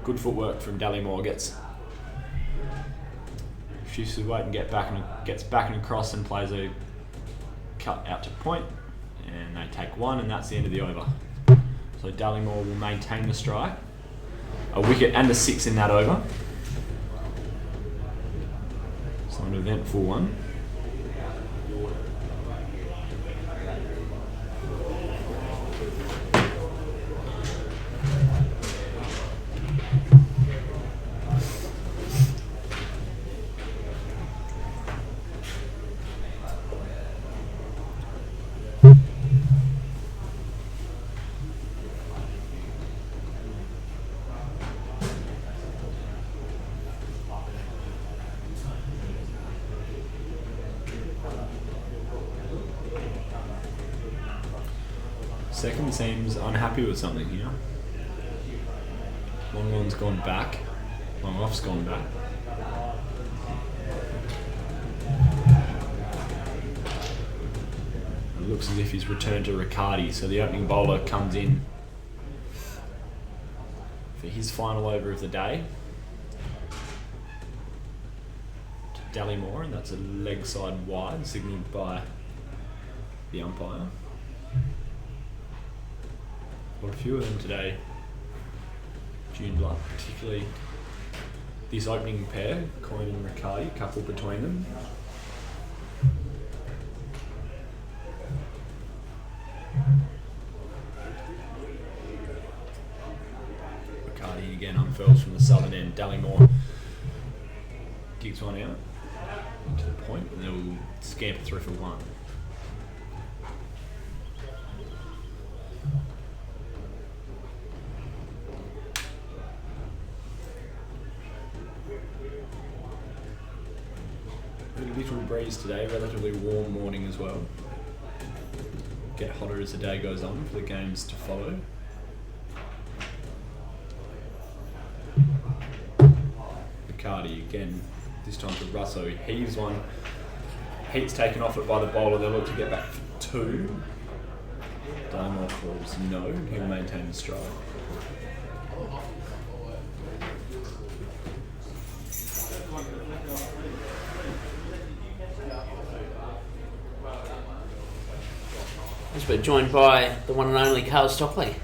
S3: Good footwork from Dallymore, shifts his weight and gets back and across and plays a cut out to point, and they take 1, and that's the end of the over. So Dallymore will maintain the strike, a wicket and a 6 in that over. So an eventful one. Second seems unhappy with something here. Long on's gone back. Long off's gone back. It looks as if he's returned to Riccardi, so the opening bowler comes in for his final over of the day. To Dallymore, and that's a leg side wide, signalled by the umpire. Got a few of them today, JOONDALUP, particularly this opening pair, Coyne and Riccardi, couple between them. Riccardi again unfurls from the southern end. Dallymore digs one out into the point, and they'll scamper through for 1. A little breeze today, relatively warm morning as well. Get hotter as the day goes on for the games to follow. Riccardi again, this time to Russo. He heaves one. Heat's taken off it by the bowler. They'll look to get back for 2. Dallymore calls no. He'll maintain the strike.
S2: As we're joined by the one and only Carl Stockley.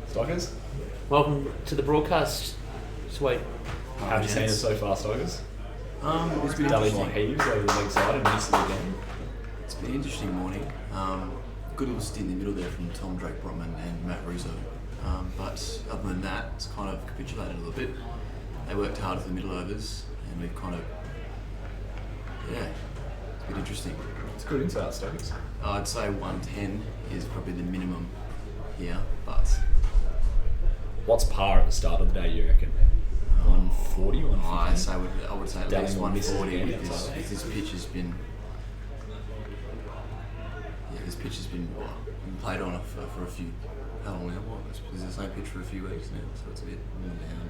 S3: Stockers?
S2: Welcome to the broadcast. Sweet.
S3: How have you seen it so far, Stockers?
S4: It's been
S3: Dallymore heaves over the leg side and misses again.
S4: It's been an interesting morning. Good little stint in the middle there from Tom Drake Brotman and Matt Rizzo. But other than that, it's kind of capitulated a little bit. They worked hard for the middle overs, and we've kind of, it's been interesting.
S3: It's good insight, Stockers.
S4: I'd say 110 is probably the minimum here, but
S3: What's par at the start of the day, you reckon? 140, 150?
S4: I would say at least 140 if this pitch has been. Yeah, this pitch has been played on for a few. How long now? Is the same pitch for a few weeks now, so it's a bit worn down.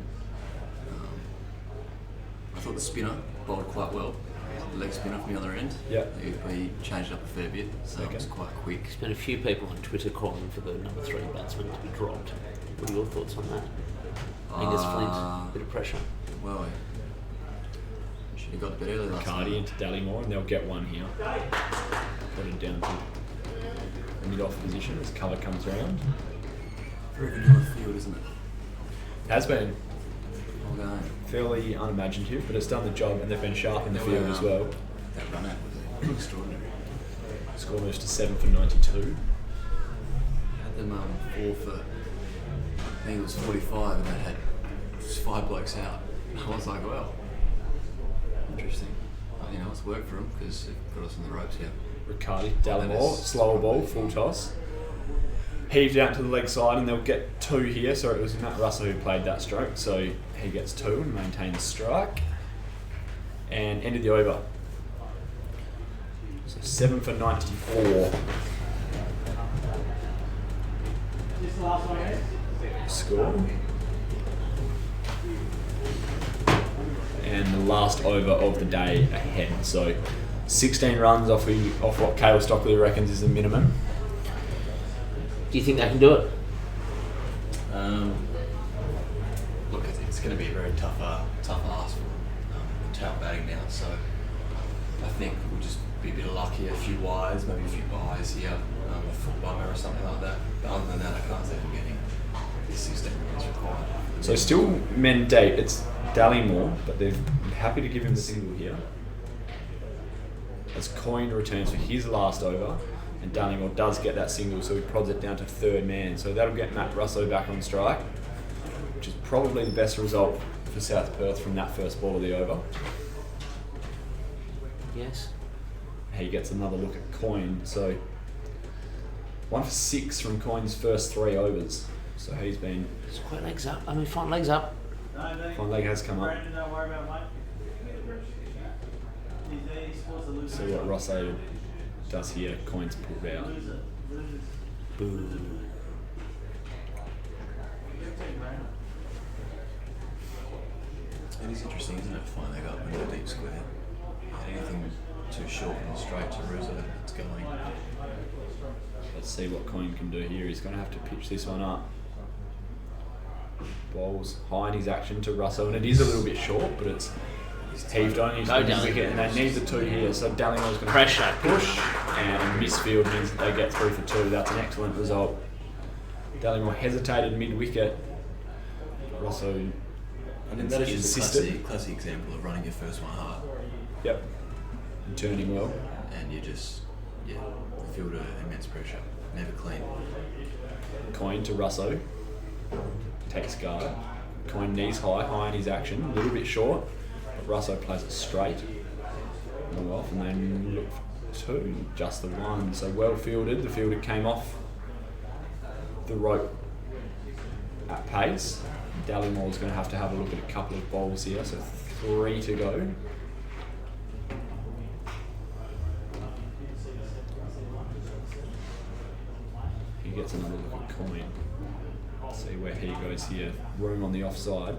S4: I thought the spinner bowled quite well. The leg spinner from the other end.
S3: Yeah.
S4: He changed it up a fair bit, so it was quite quick.
S2: There's been a few people on Twitter calling for the number 3 batsman to be dropped. What are your thoughts on that? Angus Flint, bit of pressure.
S4: Well, should He got the bit early last
S3: Cardi
S4: night.
S3: into Dallimore, and they'll get one here. Put it down to the mid-off position as cover comes around.
S4: Very vanilla field, isn't it?
S3: Has been
S4: All going.
S3: fairly unimaginative, but it's done the job, and they've been sharp in the field as well.
S4: That run out was extraordinary.
S3: Score moves to 7 for 92.
S4: Had them 4 for, I think it was 45, and they had just 5 blokes out. I was like, well, interesting. But, you know, it's worked for them because they've got us on the ropes here.
S3: Riccardi, Dallimore, slower ball, full toss. Heaved out to the leg side, and they'll get 2 here. So it was Matt Russell who played that stroke, so he gets 2 and maintains strike. And ended the over. So 7 for 94. Score. And the last over of the day ahead. So 16 runs off what Cale Stockley reckons is the minimum.
S2: Do you think they can do it?
S4: Look, it's going to be a very tough ask for tail batting now. So I think we'll just be a bit of luck here, a few wides, maybe a few buys here, a full bummer or something like that. But other than that, I can't see them getting this 16 runs required.
S3: So still men date. It's Dallimore, but they're happy to give him the single here. As Coyne returns for his last over, and Dallimore does get that single, so he prods it down to 3rd man. So that'll get Matt Russo back on strike, which is probably the best result for South Perth from that first ball of the over.
S2: Yes.
S3: He gets another look at Coyne. So 1 for 6 from Coyne's first 3 overs. So he's been.
S2: It's quite legs up. I mean, front legs up.
S3: Front leg has come up. See what Rosso does here. Coyne's pulled out.
S2: Boom.
S4: It is interesting, isn't it, finding they got in the deep square. Anything too short and straight to Russo, it's going.
S3: Let's see what Coyne can do here. He's going to have to pitch this one up. Bowls high in his action to Russo, and it is a little bit short, but it's heaved on his wicket, and they need the 2 here. So Dallimore's going to
S2: Pressure.
S3: push, and misfield means that they get 3 for 2. That's an excellent result. Dallimore hesitated mid-wicket. Russo
S4: I mean, that is just a
S3: insisted.
S4: classic example of running your first one hard.
S3: Yep. And turning well.
S4: And you just, feel the immense pressure. Never clean.
S3: Coyne to Russo. Takes guard. Coyne knees high in his action. A little bit short, but Russo plays it straight. Well off, and then look for 2. Just the 1. So well fielded. The fielder came off the rope at pace. Dallimore's going to have a look at a couple of bowls here. So 3 to go. He gets another look at Coyne. See where he goes here. Room on the offside.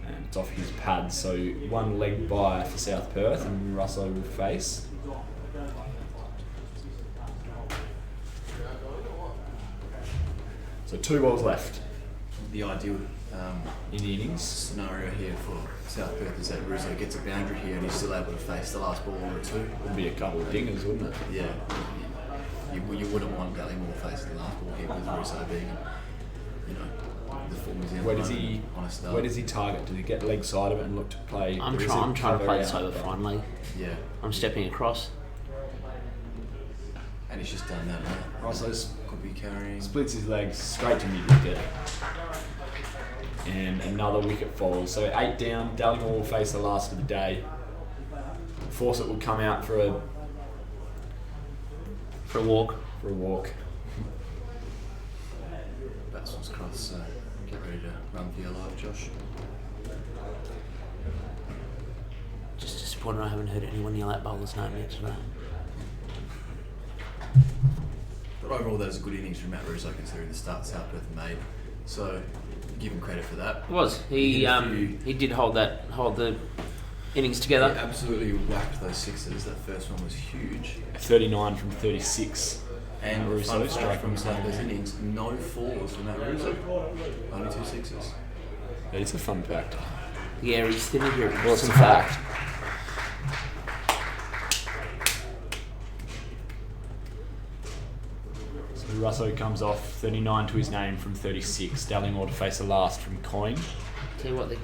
S3: And it's off his pad. So 1 leg by for South Perth, and Russo will face. So 2 balls left
S4: The ideal
S3: in the innings.
S4: scenario here for South Perth is that Russo gets a boundary here and he's still able to face the last ball or 2.
S3: Would be a couple of dingers, wouldn't it?
S4: Yeah. You wouldn't want Dallimore facing the last ball here with Russo being, the full New Zealand
S3: Where does he?
S4: on a start.
S3: Where does he target? Does he get leg side of it and look to play?
S2: I'm
S3: or is
S2: trying
S3: it
S2: to
S3: cover
S2: play this
S3: out?
S2: over finally.
S4: Yeah.
S2: I'm stepping across.
S4: And he's just done that now.
S3: Russo's
S4: Could be carrying.
S3: splits his legs straight to mid-wicket. And another wicket falls. So 8 down. Dallimore will face the last of the day. Fawcett will come out for a
S2: walk.
S3: walk.
S4: Batsman's cross, so get ready to run for your life, Josh.
S2: Just disappointed I haven't heard anyone yell out bowler's name yet today.
S4: But overall, that was a good innings from Matt Russo considering the start South Perth made. So, give him credit for that.
S2: It was. He did hold the innings together.
S4: He absolutely whacked those 6s. That first one was huge.
S3: 39 from 36.
S4: And
S3: Russo
S4: fun
S3: strike
S4: fact from
S3: from
S4: South Perth's
S3: Sunday.
S4: innings, no 4s from Matt Russo. Only 2 6s.
S3: It's a fun fact.
S2: the air is thinner here.
S3: Well, it's a fact. So Russo comes off 39 to his name from 36. Dallimore to face the last from Coyne.
S2: Tell you what, they're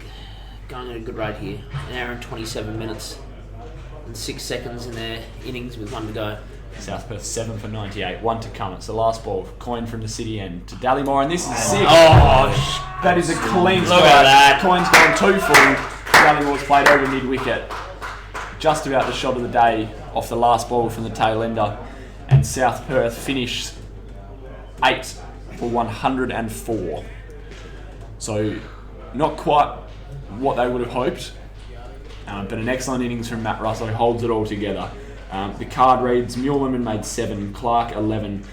S2: going at a good rate here. An hour and 27 minutes and 6 seconds in their innings with 1 to go.
S3: South Perth 7 for 98. 1 to come. It's the last ball. Coyne from the city end to Dallimore, and this is sick.
S2: Oh,
S3: that is a clean
S2: look at that.
S3: Coyne's gone 2 full. Dallimore's played over mid-wicket. Just about the shot of the day off the last ball from the tail ender. And South Perth finished 8 for 104. So not quite what they would have hoped, but an excellent innings from Matt Russo holds it all together. The card reads: Muleman made 7, Clark 11,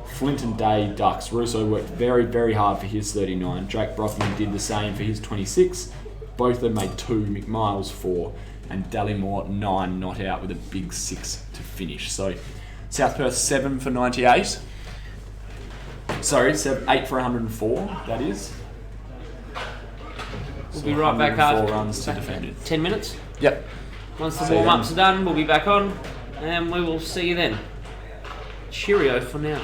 S3: Flint and Day ducks. Russo worked very, very hard for his 39. Drake Brothman did the same for his 26. Both of them made 2, McMiles 4, and Dallimore 9 not out with a big 6 to finish. So South Perth 7 for 98. Sorry, 8 for 104, that is.
S2: We'll be right back
S3: 104
S2: after
S3: runs to defend it.
S2: 10 minutes.
S3: Yep.
S2: Once the
S3: See you
S2: warm-ups are done, we'll be back on, and we will see you then. Cheerio for now.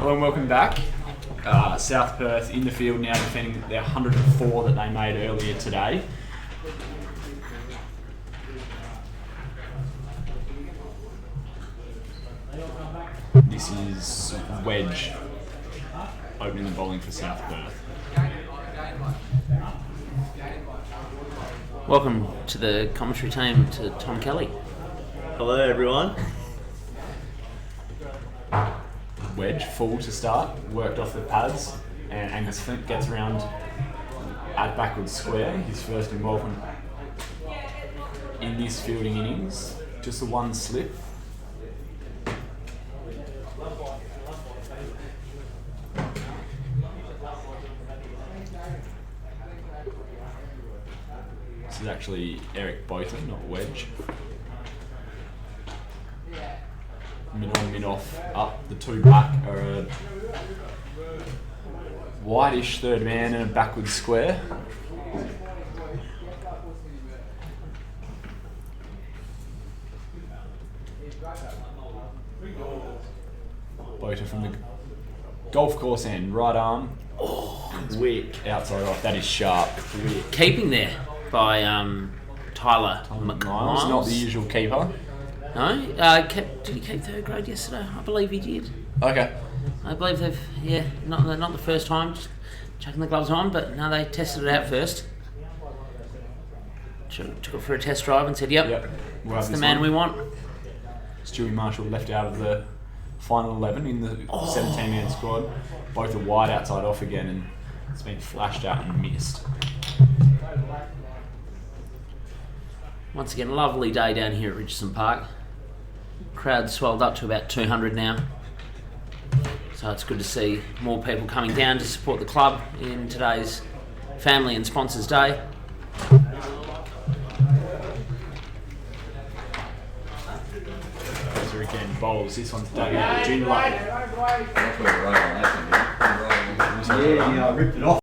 S1: Hello and welcome back. South Perth in the field now defending their 104 that they made earlier today. This is Wedge opening the bowling for South Perth.
S2: Welcome to the commentary team, to Tom Kelly.
S5: Hello everyone.
S1: Wedge full to start, worked off the pads, and Angus Flint gets around at backwards square, his first involvement in this fielding innings. Just the one slip. This is actually Eric Boyton, not Wedge. Mid on, mid off, up. The two back are a whitish third man and a backwards square. Boater from the golf course end, right arm.
S5: Wick.
S1: Outside off, that is sharp.
S2: Keeping there by Tyler
S1: Miles, not the usual keeper.
S2: No? Did he keep third grade yesterday? I believe he did.
S1: Okay.
S2: I believe they've, not the first time, just chucking the gloves on, but no, they tested it out first. Took it for a test drive and said, yep.
S1: We'll
S2: That's
S1: have
S2: the
S1: this
S2: man
S1: one.
S2: we want.
S1: Stewie Marshall left out of the final 11 in the 17-man squad. Both are wide outside off again, and it's been flashed out and missed.
S2: Once again, lovely day down here at Richardson Park. Crowd swelled up to about 200 now. So it's good to see more people coming down to support the club in today's Family and Sponsors Day.
S1: Those are again bowls. This one's dug out. JOONDALUP.
S5: Yeah, I ripped it off.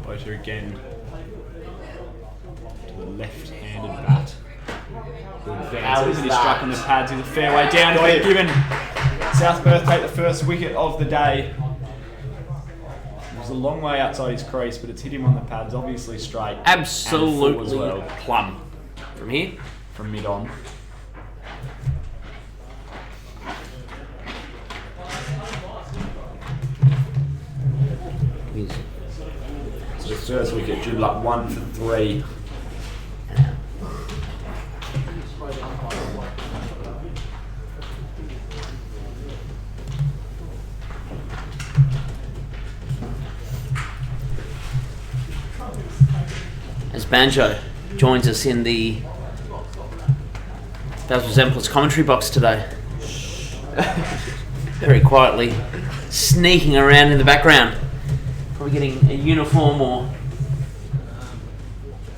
S1: Boater again to the left-handed bat. Good advances, and he struck on the pads with a fair way down. It's been given. South Perth take the first wicket of the day. It was a long way outside his crease, but it's hit him on the pads, obviously straight.
S2: Absolutely
S1: and full as well.
S2: plumb from here.
S1: From mid on. So the first wicket, JOONDALUP 1 for 3.
S2: As Banjo joins us in the Basil Zemplis commentary box today. Very quietly sneaking around in the background. Probably getting a uniform or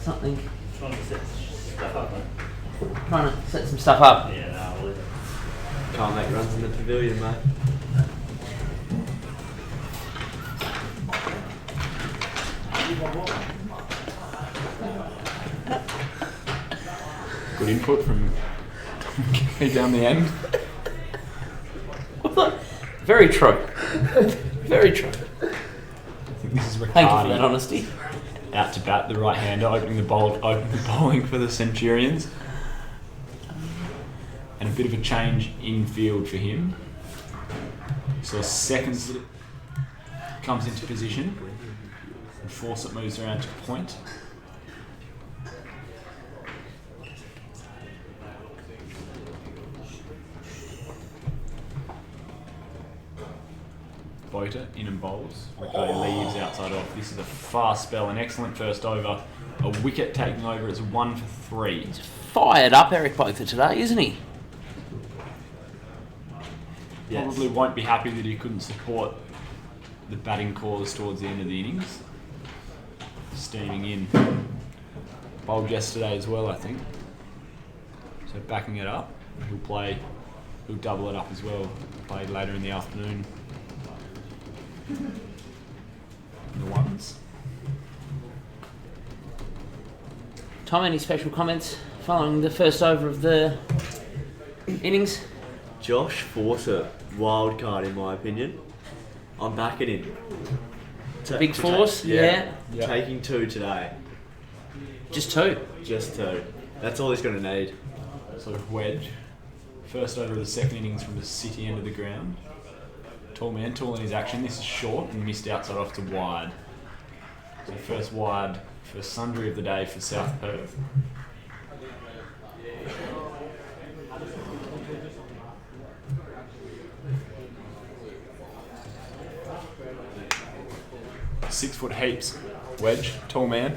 S2: something.
S5: Trying to set stuff up, mate.
S2: Trying to set some stuff up.
S5: Yeah, no, can't make runs in the pavilion, mate.
S1: Good input from Tom down the end.
S2: Very true. Very true.
S1: I think this is
S2: Thank you for that
S1: Riccardi
S2: honesty.
S1: out to bat, the right-hander, opening the bowling for the Centurions. And a bit of a change in field for him. So seconds that it comes into position. And Fawcett moves around to point. Boater in and bowls. Riccardi leaves outside off. This is a fast spell, an excellent first over. A wicket taking over. It's 1 for 3.
S2: He's fired up, Eric Boather, today, isn't he?
S5: Yes.
S1: Probably won't be happy that he couldn't support the batting cause towards the end of the innings. Steaming in. Bowled yesterday as well, I think.
S3: So backing it up, he'll double it up as well. Play later in the afternoon. The ones.
S2: Tom, any special comments following the first over of the innings?
S5: Josh Fawcett, wild card in my opinion. I'm backing him.
S2: Big force, yeah.
S3: Yeah.
S5: Taking 2 today.
S2: Just 2.
S5: Just 2. That's all he's going to need.
S3: So wedge. First over of the second innings from the city end of the ground. Tall man, tall in his action. This is short and missed outside off to wide. So first wide, first sundry of the day for South Perth. Six-foot heaps. Wedge, tall man.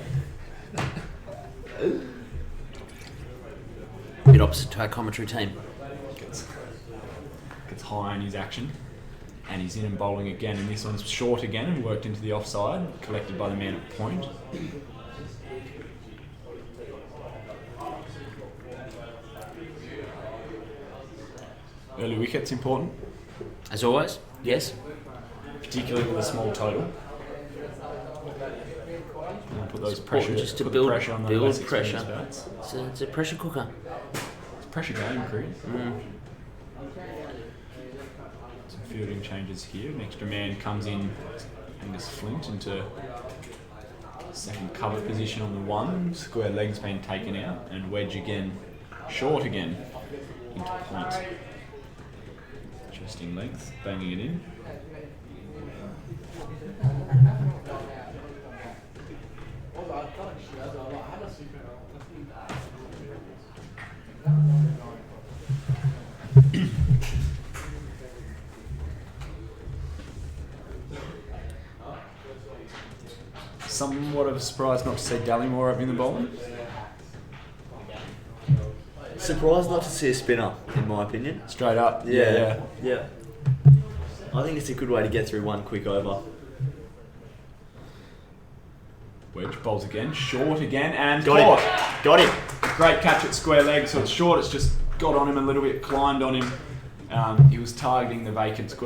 S2: Bit opposite to our commentary team.
S3: Gets high in his action. And he's in and bowling again. And this one's short again and worked into the offside. Collected by the man at point. Early wicket's important,
S2: As always, yes.
S3: particularly with a small total. And put those pressure,
S2: Just to
S3: put
S2: build,
S3: the pressure on the
S2: build
S3: less
S2: pressure.
S3: experienced bats.
S2: It's a pressure cooker.
S3: It's a pressure game, Chris. Some fielding changes here. An extra man comes in, Angus Flint, into second cover position on the 1. Square leg's been taken out, and wedge again, short again, into point. Interesting length, banging it in. Somewhat of a surprise not to see Gallimore up in the bowling.
S5: Surprised not to see a spinner, in my opinion.
S3: Straight up.
S5: Yeah. I think it's a good way to get through one quick over.
S3: Wedge bowls again, short again, and
S5: Got
S3: caught.
S5: him. Got him.
S3: Great catch at square leg, so it's short, it's just got on him a little bit, climbed on him. He was targeting the vacant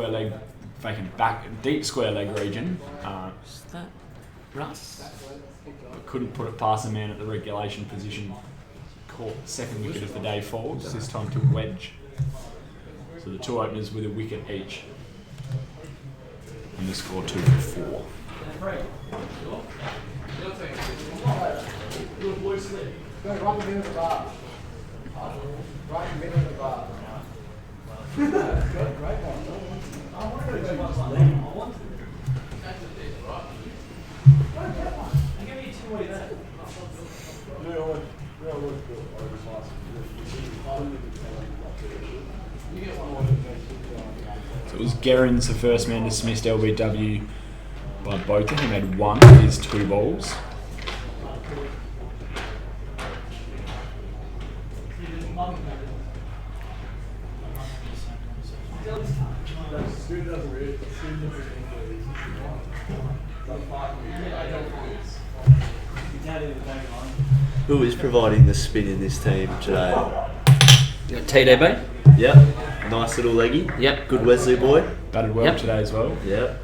S3: back, deep square leg region.
S2: Is that Russ?
S3: But couldn't put it past the man at the regulation position. Caught second wicket of the day falls, this time to wedge. So the 2 openers with a wicket each. And the score 2-4. So it was Gerrans, the first man dismissed LBW by Boca. He made 1 of his 2 balls.
S5: Who is providing the spin in this team today?
S2: You got TDB?
S5: Yep. Nice little leggy.
S2: Yep.
S5: Good Wesley boy.
S3: Batted well
S2: Yep.
S3: today as well.
S5: Yep.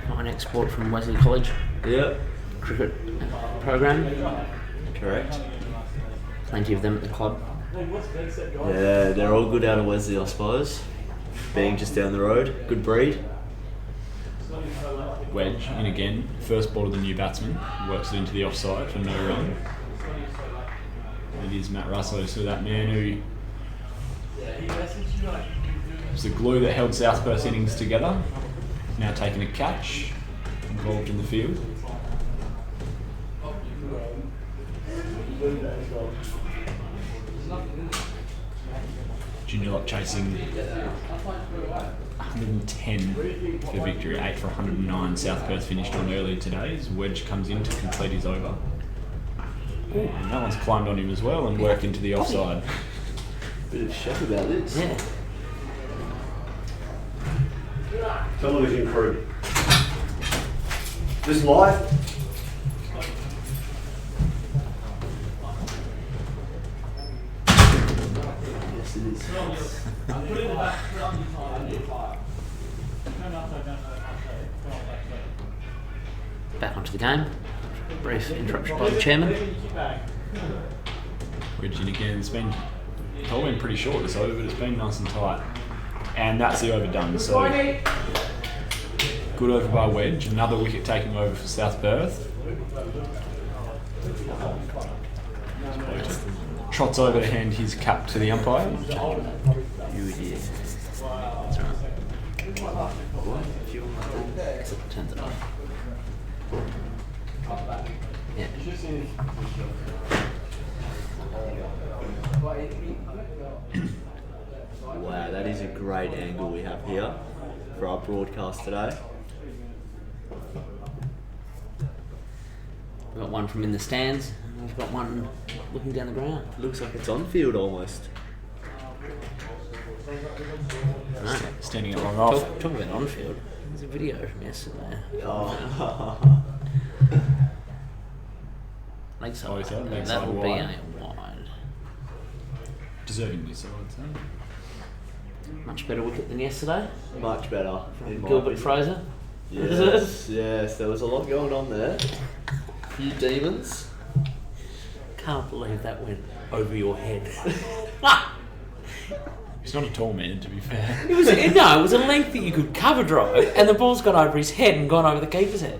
S2: Fine export from Wesley College
S5: Yep.
S2: cricket program.
S5: Correct.
S2: Plenty of them at the club.
S5: Yeah, they're all good out of Wesley, I suppose. Being just down the road. Good breed.
S3: Wedge in again. First ball to the new batsman. Works it into the offside for no run. It is Matt Russo, so that man who was the glue that held South Perth's innings together. Now taking a catch, involved in the field. JOONDALUP chasing 110 for victory, 8 for 109. South Perth finished on earlier today as Wedge comes in to complete his over. And that one's climbed on him as well and worked into the offside.
S5: Bit of shock about this.
S2: Yeah.
S6: Television crew. This live?
S2: back onto the game. Brief interruption by the chairman.
S3: Which again, it's all been pretty short this over, but it's been nice and tight. And that's the overdone. So good over by Wedge. Another wicket taking over for South Perth. Trots over to hand his cap to the umpire.
S2: That's right. Except turns it off. Yeah.
S5: Wow, that is a great angle we have here for our broadcast today.
S2: We've got one from in the stands, and we've got one looking down the ground.
S5: Looks like it's on field almost.
S2: No.
S3: Standing it long off.
S2: Talking about on field, there's a video from yesterday.
S5: Oh.
S2: Lakeside.
S3: Oh, is that
S2: that
S3: Lakeside
S2: will be
S3: wide?
S2: a wide.
S3: Deservingly so, I'd say.
S2: Much better wicket than yesterday.
S5: Much better. in my
S2: Gilbert
S5: opinion.
S2: Fraser.
S5: Yes, yes, there was a lot going on there. A few demons.
S2: Can't believe that went over your head.
S3: He's not a tall man, to be fair.
S2: It was a length that you could cover drive, and the ball's gone over his head and gone over the keeper's head.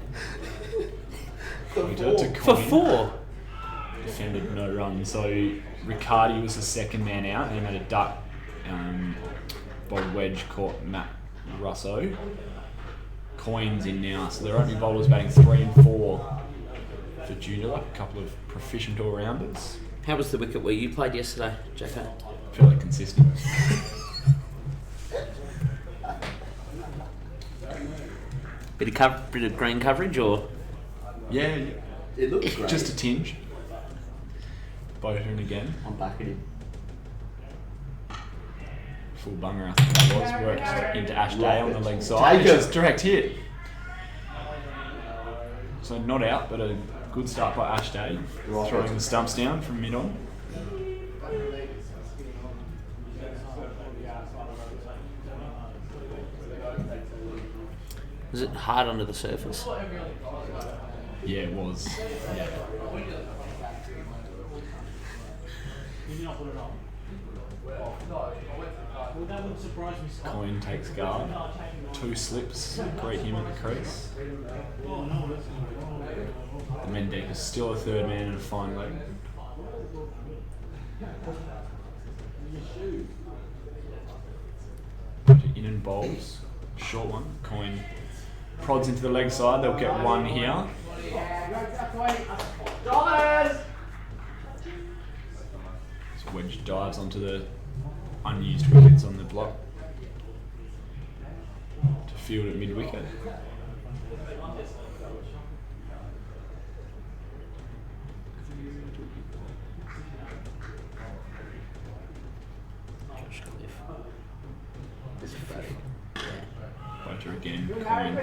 S2: For four.
S3: Defended no run. So Riccardi was the second man out, and he made a duck. By Wedge caught Matt Russo. Coins in now, so their opening bowlers batting 3 and 4 for JOONDALUP. A couple of proficient all-rounders.
S2: How was the wicket where you played yesterday, Jacko?
S3: Fairly consistent.
S2: Bit of green coverage, or
S3: Yeah,
S5: It looks great.
S3: just a tinge. Bowden again.
S5: I'm backing him.
S3: Full bunger, I think that was. Worked into Ash Day on the leg side.
S5: Take
S3: Which
S5: it.
S3: is direct hit. So not out, but a good start by Ash Day.
S5: Right.
S3: Throwing the stumps down from mid-on.
S2: was it hard under the surface?
S3: Yeah, it was. Yeah. Coin takes guard. 2 slips. Greet him at the crease. The Mendeck is still a third man and a fine leg. In and bowls. Short one. Coin prods into the leg side. They'll get one here. So Wedge dives onto the unused wickets on the block to field at mid-wicket. Boater again. Coin.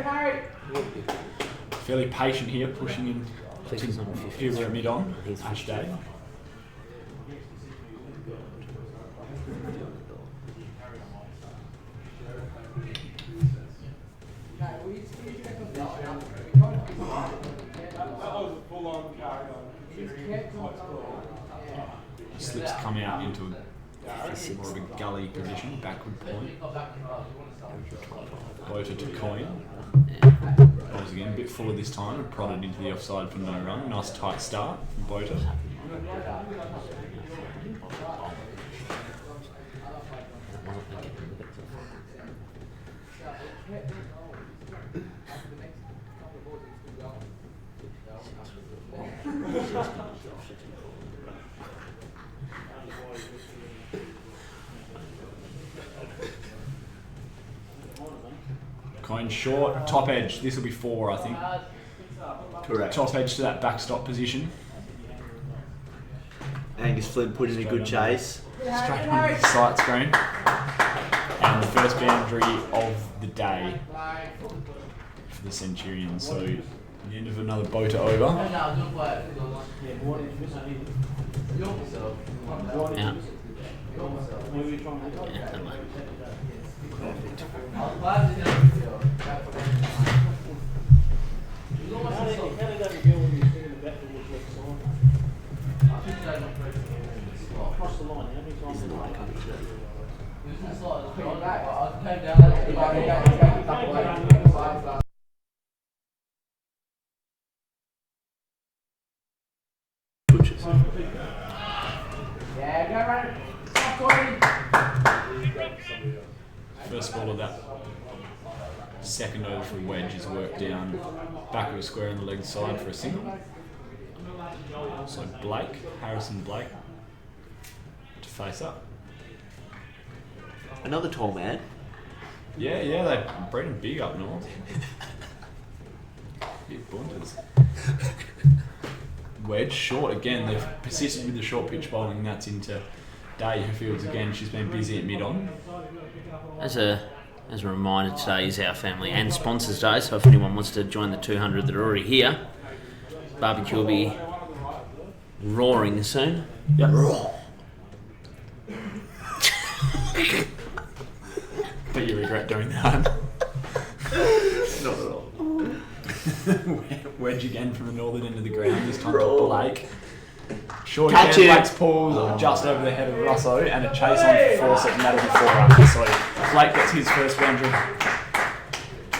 S3: Fairly patient here, pushing in
S2: Please, he's on 50.
S3: Huber at mid-on.
S2: He's
S3: Ash Day. Slips come out into more of a gully position, backward point. Boater to Coin. Bowls again, a bit fuller this time, and prodded into the offside for no run. Nice tight start from Boater. Coin short, top edge. This will be 4, I think.
S5: Correct.
S3: Top edge to that backstop position.
S5: Angus Flynn put in a good chase.
S3: Straight on the sight screen. And the first boundary of the day for the Centurions. So, the end of another Boater over.
S2: Yeah.
S5: Butchers.
S3: First ball of that second over from Wedge is worked down back of a square on the leg side for a single. So Harrison Blake to face up.
S5: Another tall man.
S3: Yeah, they breed him big up north. Bit bunters. Wedge short again. They've persisted with the short pitch bowling, and that's into Day, who fields again. She's been busy at mid-on.
S2: As a reminder, today is our family and sponsors day, so if anyone wants to join the 200 that are already here, barbecue will be roaring soon.
S3: Yep. But you regret doing that.
S5: Not at all.
S3: Wedge again from the northern end of the ground, this time to Blake. Short
S5: Catch
S3: again,
S5: it.
S3: Blake's pulled just over the head of Russo, and a chase on for 4 and that'll be 4 under. So Blake gets his first boundary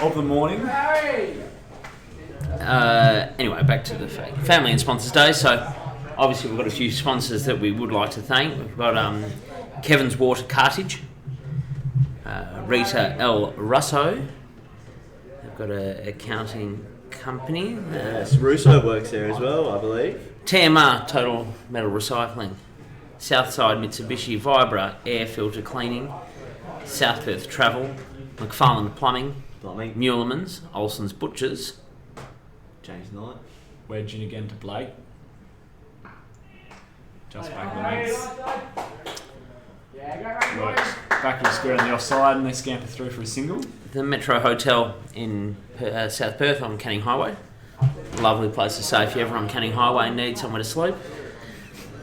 S3: of the morning.
S2: Anyway, back to the family and sponsors day. So obviously we've got a few sponsors that we would like to thank. We've got Kevin's Water Cartage, Rita L. Russo. They've got an accounting company.
S5: Yes, Russo works there as well, I believe.
S2: TMR, Total Metal Recycling. Southside Mitsubishi Vibra Air Filter Cleaning. South Perth Travel. McFarlane Plumbing. Muleman's. Olsen's Butchers.
S5: James Knight.
S3: Wedge in again to Blake. Just back of the legs. Works back of the square on the offside, and they scamper through for a single.
S2: The Metro Hotel in South Perth on Canning Highway. Lovely place to stay if you ever on Canning Highway and need somewhere to sleep.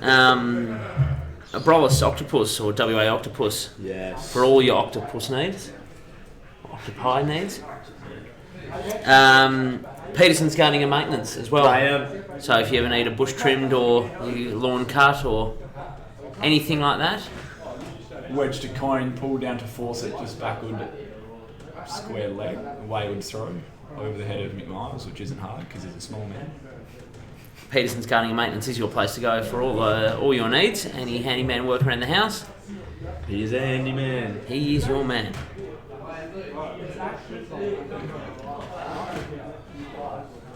S2: Abrolhos Octopus or WA Octopus
S5: Yes.
S2: for all your octopus needs. Octopi needs. Peterson's Gardening and Maintenance as well. So if you ever need a bush trimmed or your lawn cut or anything like that.
S3: Wedge to Coyne, pulled down to Fawcett, just backward, square leg, wayward throw over the head of McMiles, which isn't hard because he's a small man.
S2: Peterson's Gardening and Maintenance is your place to go for all your needs. Any handyman work around the house,
S5: He's a handyman.
S2: he is your man.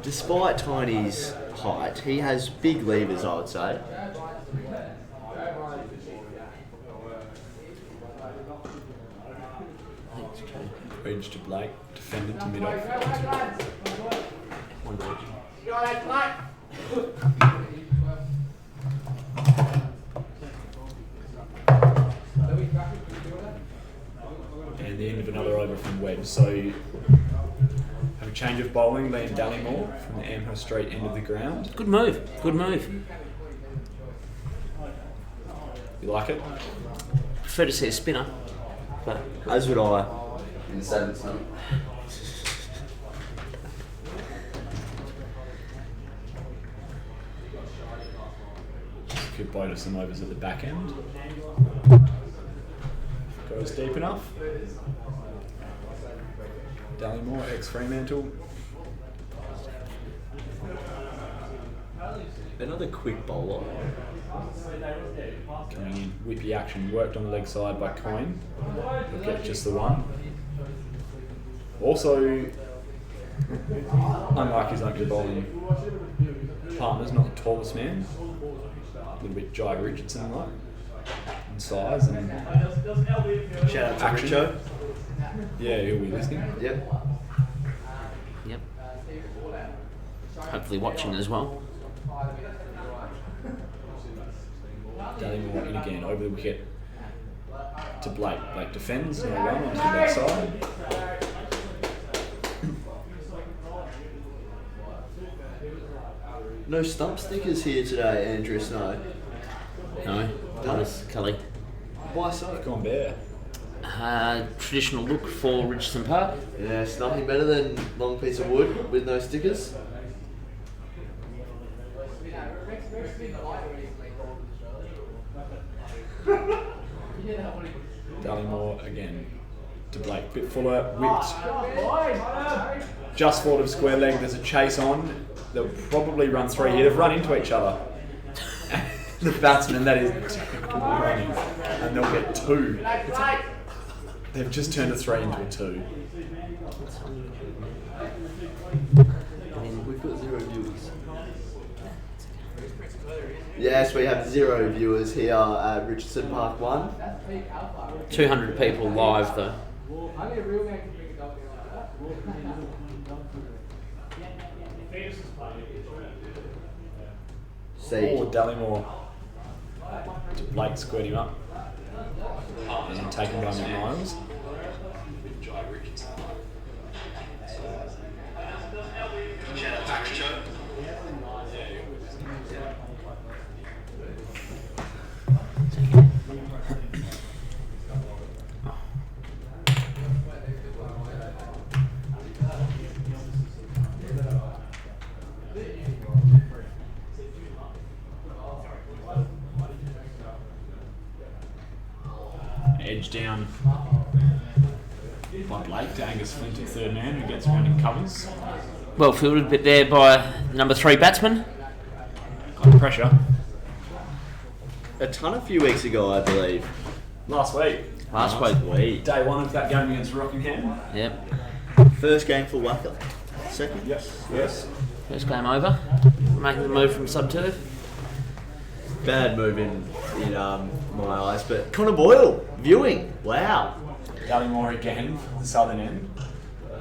S5: Despite Tiny's height, he has big levers, I would say.
S3: Wedge to Blake, defended to mid-off. And the end of another over from Wedge. So have a change of bowling, Liam Dallymore from the Amherst Street end of the ground.
S2: Good move.
S3: You like it?
S2: Prefer to see a spinner, but
S5: As would I.
S4: In the 7th, no?
S3: Could blow to some overs at the back end. Goes deep enough. Dallymore, ex-Fremantle.
S5: Another quick bowler.
S3: Coming in, whippy action, worked on the leg side by Coyne. He'll get just the one. Also, unlike his ugly bowling partners, not the tallest man. A little bit Jai Richardson like in size and
S5: Shout out to
S3: action.
S5: Richo.
S3: Yeah, he'll be listening.
S5: Yep.
S2: yep. Hopefully watching as well.
S3: Dallymore in again, over the wicket to Blake. Blake defends, no run onto the back side.
S5: No stump stickers here today, Andrew Snow.
S2: No, Thomas Kelly.
S5: Why so?
S3: Gone bare.
S2: Traditional look for Richardson Park.
S5: Yes, nothing better than long piece of wood with no stickers.
S3: Dallimore again to Blake. Bit fuller, whipped. Just forward of square leg. There's a chase on. They'll probably run 3 here. They've run into each other. The batsman, that is terrible running. And they'll get 2. They've just turned a 3 into a 2.
S5: We've got 0 viewers. Yes, we have 0 viewers here at Richardson Park 1.
S2: 200 people live though.
S5: Siege.
S3: Oh, Dallimore to Blake, squared him up. And taken by McMiles. Edge down by Blake to Angus Flint at third man, who gets around and covers.
S2: Well fielded, but there by number 3 batsman.
S3: Got pressure.
S5: A ton a few weeks ago, I believe.
S3: Last week.
S2: Last week.
S3: Day 1 of that game against Rockingham.
S2: Yep.
S5: First game for WACA. Second?
S3: Yes.
S2: First game over. Making the move from sub-2.
S5: Bad move in my eyes, but Connor Boyle, viewing. Wow.
S3: Dallimore again for the southern end.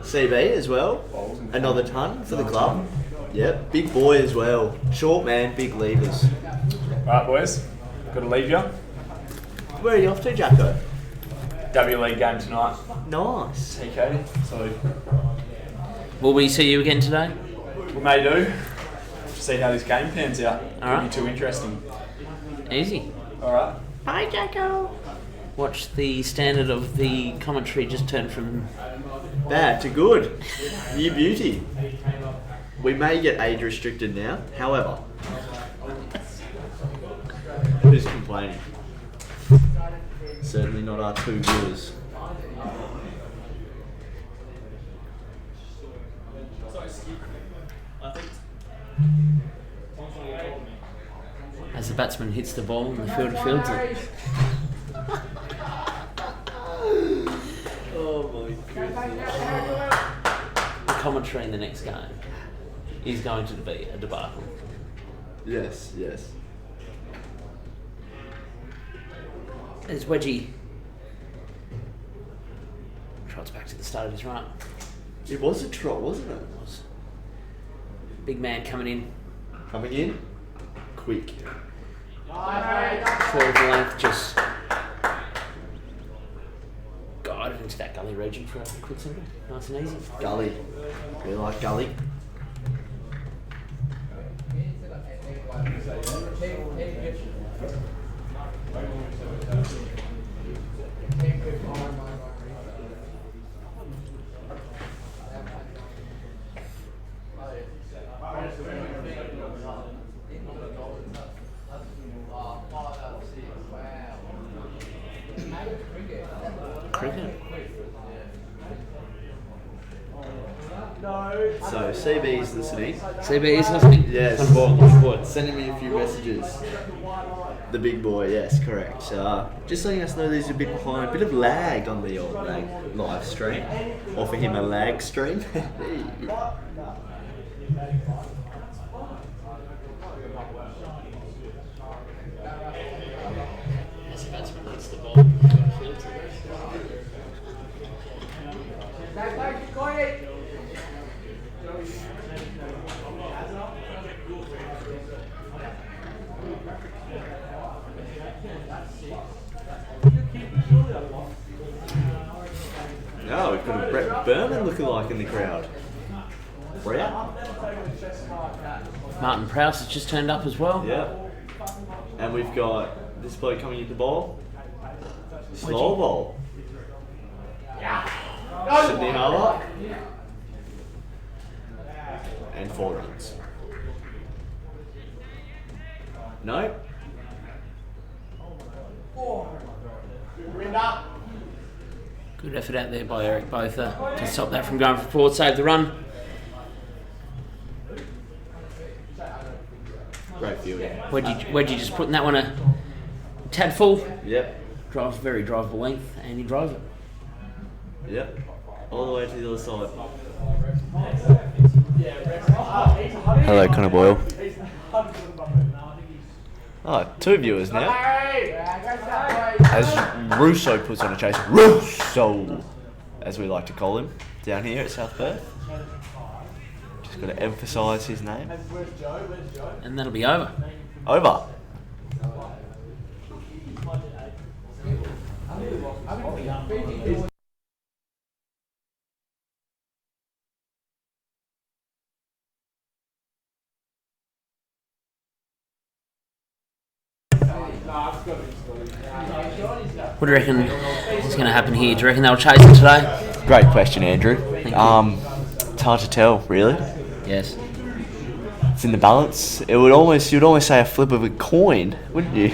S5: CB as well. Another ton for the club. Yep, big boy as well. Short man, big levers.
S3: Alright boys, got to leave you.
S5: Where are you off to, Jacko?
S3: W League game tonight.
S5: Nice.
S3: TK. So
S2: Will we see you again today?
S3: we may do. See how this game pans out.
S2: Alright.
S3: Could be too interesting.
S2: Easy.
S3: Alright.
S2: Bye, Jacko. Watch the standard of the commentary just turn from...
S5: Bad to good. You beauty. We may get age restricted now, however. Who's complaining? Certainly not our 2 viewers.
S2: As the batsman hits the ball and the fielder fields it.
S5: Oh my goodness.
S2: The commentary in the next game is going to be a debacle.
S5: Yes, yes.
S2: As Wedgie trots back to the start of his run.
S5: It was a trot, wasn't it?
S2: Big man coming in.
S5: Coming in, quick.
S2: Forward length, just guided into that gully region for a quick single. Nice and easy.
S5: Gully. We like gully.
S2: Cricket.
S5: So CB's listening.
S2: CB is listening.
S5: Yes.
S2: On board.
S5: Sending me a few messages. The big boy, yes, correct. Just letting us know there's a bit behind, a bit of lag on the old live stream. Or for him, a lag stream.
S2: As the batsman hits the ball, fields it.
S5: No, we've got a Brett Berman lookalike in the crowd. Brett?
S2: Martin Prowse has just turned up as well.
S5: Yeah. And we've got this bloke coming into ball. Slow ball. Sydney Harbour. And 4 runs. No.
S2: Good effort out there by Eric Botha to stop that from going forward, save the run.
S5: Great fielding.
S2: Where'd you just put in that one a tad full?
S5: Yep.
S2: Drive very drivable length, and he drove it.
S5: Yep. All the way to the other side. Hello, Connor Boyle. Oh, 2 viewers now. As Russo puts on a chase. Russo! As we like to call him down here at South Perth. Just got to emphasise his name.
S2: And that'll be over.
S5: Over.
S2: What do you reckon is going to happen here? Do you reckon they'll chase it today?
S5: Great question, Andrew.
S2: Thank you.
S5: It's hard to tell, really.
S2: Yes.
S5: It's in the balance. You'd almost say a flip of a coin, wouldn't you?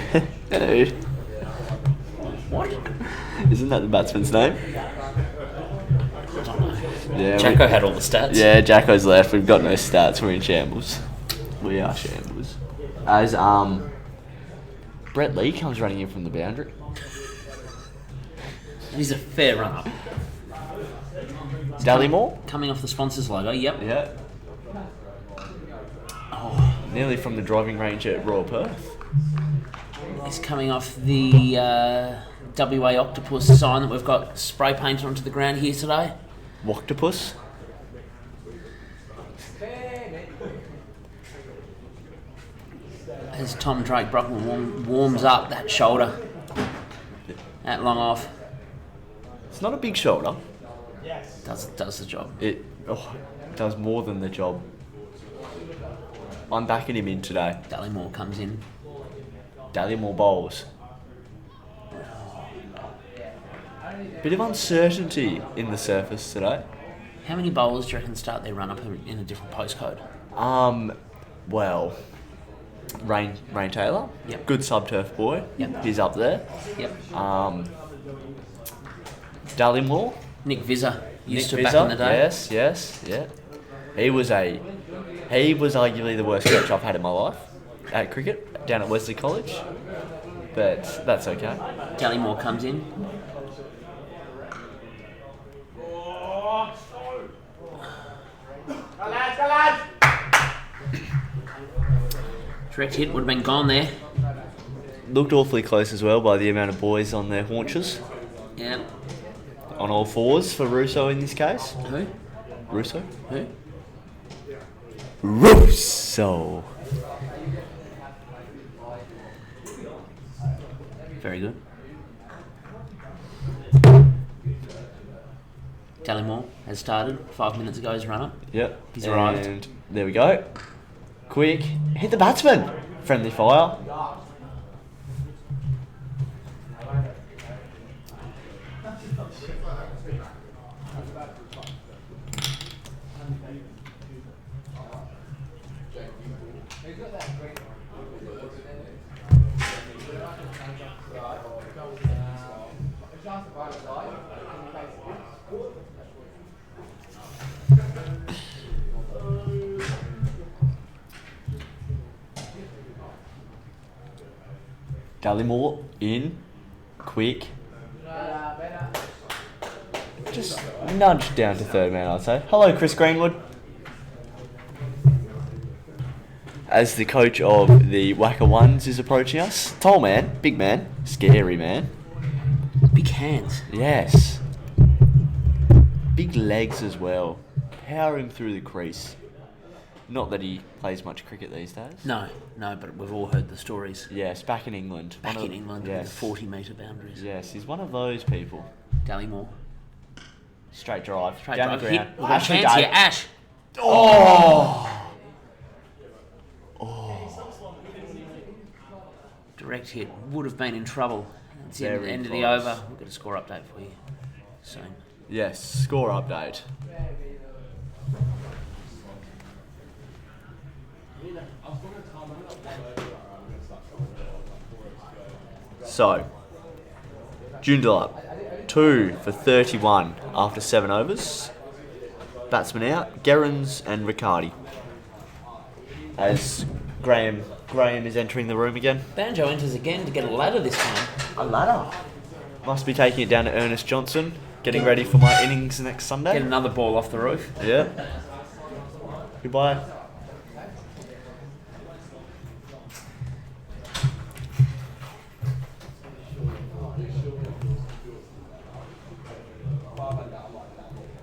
S2: What?
S5: Isn't that the batsman's name? Yeah,
S2: Jacko had all the stats.
S5: Yeah, Jacko's left. We've got no stats. We're in shambles. We are shambles. As Brett Lee comes running in from the boundary.
S2: He's a fair run-up.
S5: Dallymore?
S2: Coming off the sponsors logo, yep.
S5: Yeah. Oh, nearly from the driving range at Royal Perth.
S2: He's coming off the WA Octopus sign that we've got spray painted onto the ground here today.
S5: Octopus?
S2: As Tom Drake Brockman warms up that shoulder at long off.
S5: It's not a big shoulder.
S2: Does the job.
S5: It does more than the job. I'm backing him in today.
S2: Dallymore comes in.
S5: Dallymore bowls. Bit of uncertainty in the surface today.
S2: How many bowlers do you reckon start their run-up in a different postcode?
S5: Well, Rain Taylor.
S2: Yep.
S5: Good sub-turf boy.
S2: Yep.
S5: He's up there.
S2: Yep.
S5: Dallymore.
S2: Nick Vizza used to
S5: Nick
S2: back
S5: Vizza,
S2: in the day.
S5: Yes, yeah. He was arguably the worst coach I've had in my life at cricket down at Wesley College, but that's okay.
S2: Dallymore comes in. Direct hit would have been gone there.
S5: Looked awfully close as well by the amount of boys on their haunches.
S2: Yeah.
S5: On all fours for Russo in this case.
S2: Who?
S5: Russo?
S2: Who?
S5: Russo.
S2: Very good. Dallymore has started 5 minutes ago. His run up.
S5: Yep.
S2: He's arrived.
S5: And there we go. Quick. Hit the batsman. Friendly fire. Dallymore in, quick. Just nudged down to third man, I'd say. Hello, Chris Greenwood. As the coach of the WACA Ones is approaching us. Tall man, big man, scary man.
S2: Big hands.
S5: Yes. Big legs as well. Powering through the crease. Not that he plays much cricket these days.
S2: No, but we've all heard the stories.
S5: Yes, back in England.
S2: Back in England with
S5: yes.
S2: the 40-metre boundaries.
S5: Yes, he's one of those people.
S2: Dallymore.
S5: Straight drive.
S2: Straight
S5: down
S2: drive.
S5: the
S2: Hit.
S5: ground.
S2: We've got a
S5: Ashley
S2: chance
S5: Day.
S2: here. Ash.
S5: Oh!
S2: Direct hit. Would have been in trouble. It's the
S5: Very
S2: end of the
S5: close.
S2: over. We've got a score update for you soon.
S5: Yes, score update. So, Joondalup, 2 for 31 after 7 overs. Batsmen out, Gerrans and Riccardi. As Graham is entering the room again.
S2: Banjo enters again to get a ladder this time.
S5: A ladder. Must be taking it down to Ernest Johnson, getting ready for my innings next Sunday.
S2: Get another ball off the roof.
S5: Yeah. Goodbye.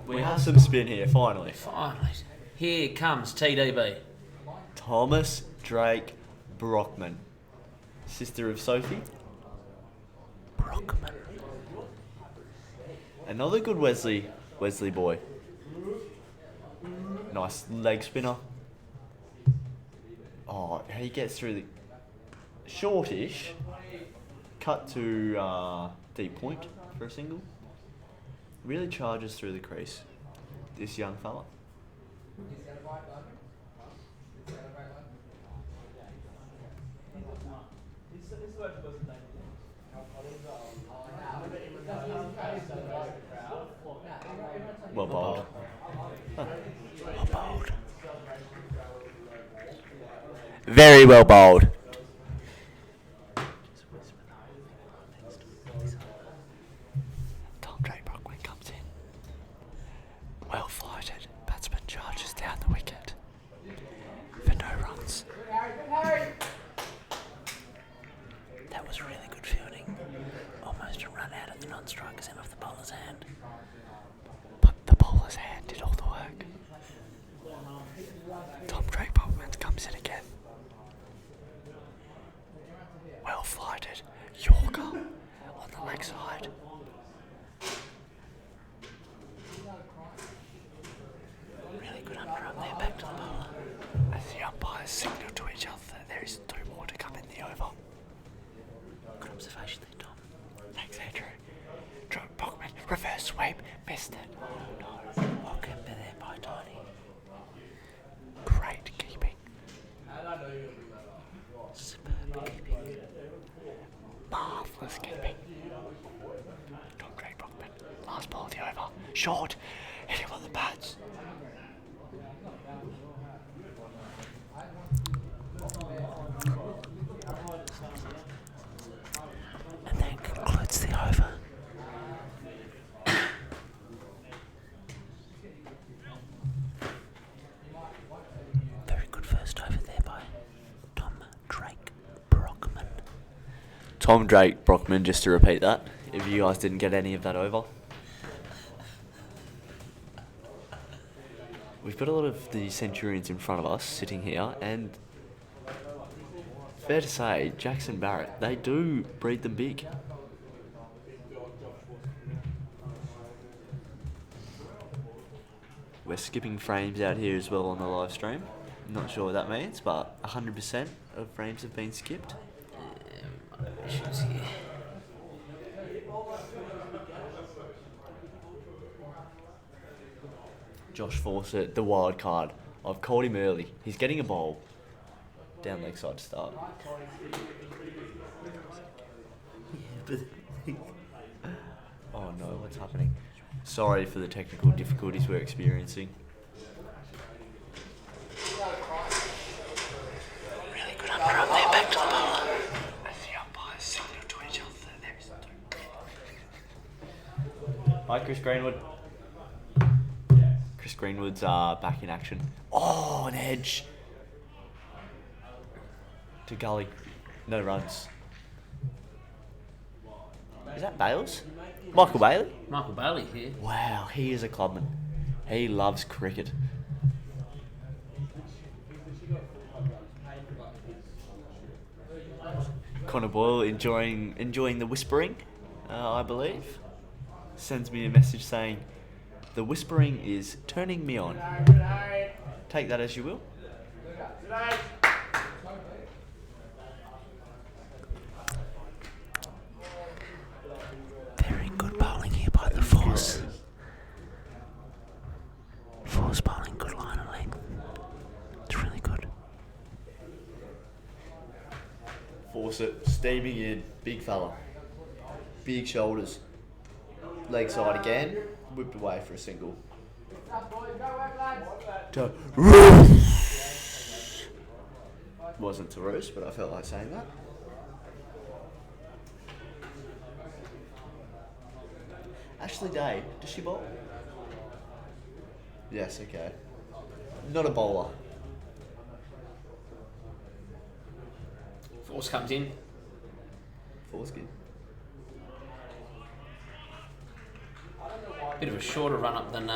S5: We have some spin here, finally.
S2: Finally. Here comes TDB.
S5: Thomas Drake Brockman. Sister of Sophie.
S2: Brockman.
S5: Another good Wesley boy. Nice leg spinner. Oh, he gets through the shortish. Cut to deep point for a single. Really charges through the crease. This young fella. Well bowled.
S2: Well bowled.
S5: Very well bowled. Tom Drake Brockman comes in. Well flighted. Batsman charges down the wicket. For no runs.
S2: That was really good fielding. Almost a run out of the non-strikers and off the bowler's hand.
S5: But the bowler's hand did all the work. Tom Drake Brockman comes in again. Well flighted. Yorker on the leg side.
S2: Really good underarm there, back to the bowler.
S5: As the umpires signal to each other that there is 2 more to come in the over.
S2: Good observation there, Tom.
S5: Thanks, Andrew. Drake Brockman, reverse sweep, missed it. Oh no.
S2: Well kept there by Tony.
S5: Great keeping.
S2: Superb keeping.
S5: Marvellous keeping. Tom Drake Brockman, last ball of the over. Short, hit him on the pads.
S2: And that concludes the over. Very good first over there by Tom Drake Brockman.
S5: Tom Drake Brockman, just to repeat that, if you guys didn't get any of that over. We've got a lot of the Centurions in front of us sitting here, and fair to say, Jackson Barrett, they do breed them big. We're skipping frames out here as well on the live stream. Not sure what that means, but 100% of frames have been skipped.
S2: Issues here.
S5: Josh Fawcett, the wild card. I've called him early. He's getting a bowl. Down leg side to start. Oh no, what's happening? Sorry for the technical difficulties we're experiencing.
S2: Really good underarm there, back to the bowler.
S5: As the umpires signal to each other, there is no. Hi, Chris Greenwood. Chris Greenwood's back in action. Oh, an edge. To Gully. No runs. Is that Bales? Michael Bailey?
S2: Michael Bailey here.
S5: Wow, he is a clubman. He loves cricket. Connor Boyle enjoying the whispering, I believe. Sends me a message saying, "The whispering is turning me on." Take that as you will.
S2: Very good bowling here by the Force. Force bowling, good line of length. It's really good.
S5: Fawcett steaming in, big fella. big shoulders. Leg side again, whipped away for a single. Wasn't to roost, but I felt like saying that. Ashley Day, does she bowl? Yes, okay. Not a bowler.
S2: Force comes in.
S5: Foreskin.
S2: Bit of a shorter run up than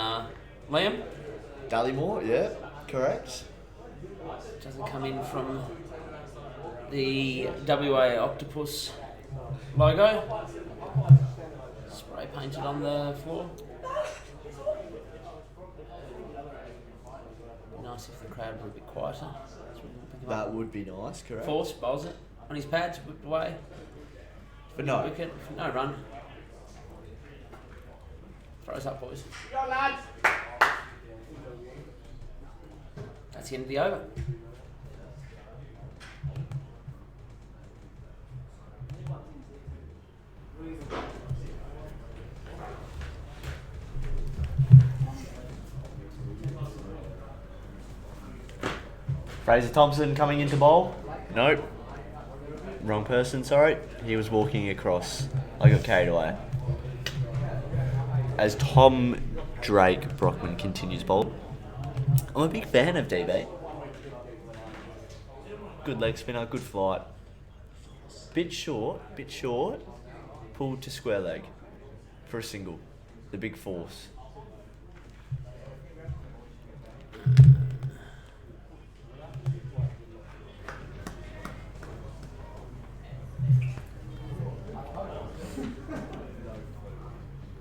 S2: Liam.
S5: Dallymore, yeah, correct.
S2: Doesn't come in from the WA Octopus logo. Spray painted on the floor. Nice if the crowd were a bit quieter. So we can pick him
S5: That
S2: up.
S5: would be nice, correct.
S2: Force bowls it on his pads, whipped away.
S5: But no.
S2: Wicket, no run. Throws up, boys. That's the end of the over.
S5: Fraser Thompson coming into bowl. Nope. Wrong person, sorry. He was walking across. I got carried away. As Tom Drake Brockman continues bowl. I'm a big fan of DB. Good leg spinner, good flight. Bit short. Pulled to square leg for a single. The big force.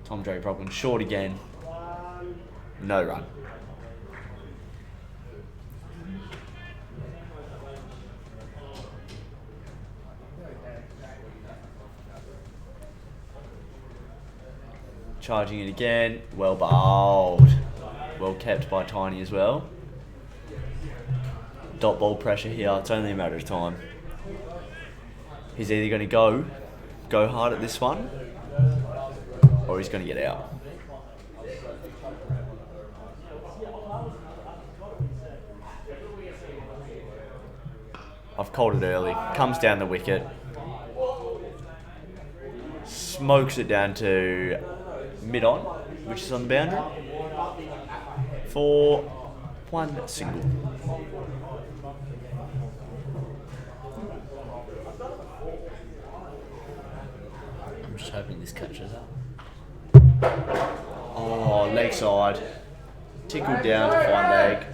S5: Tom Drake Brockman short again. No run. Charging it again. Well bowled. Well kept by Tiny as well. Dot ball pressure here. It's only a matter of time. He's either going to go hard at this one, or he's going to get out. I've called it early. Comes down the wicket. Smokes it down to mid-on, which is on the boundary, for one single.
S2: I'm just hoping this catches up.
S5: Oh, leg side. Tickled down to find leg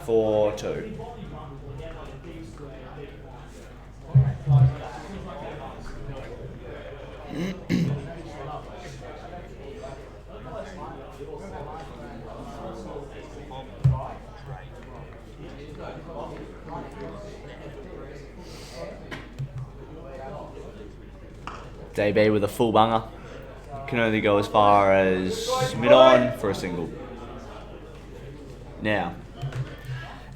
S5: for 2. DB with a full bunger. Can only go as far as mid-on for a single. Now,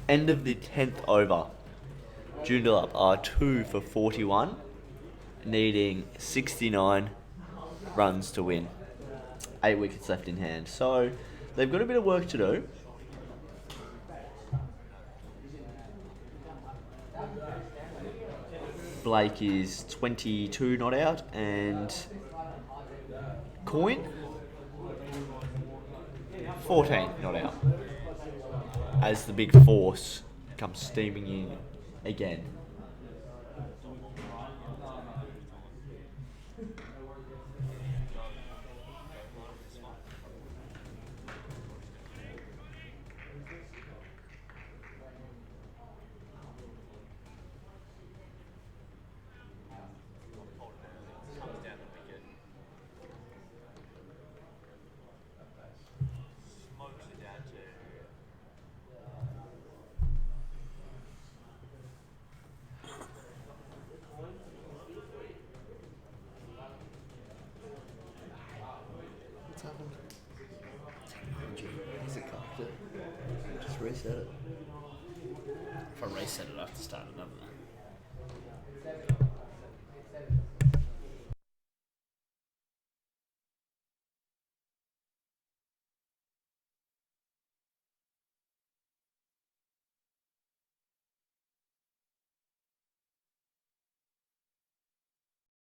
S5: end of the 10th over. Joondalup are 2 for 41, needing 69 runs to win. 8 wickets left in hand. So, they've got a bit of work to do. Blake is 22 not out, and Coin 14 not out. As the big force comes steaming in again. Just reset it.
S2: If I reset it, I have to start another one.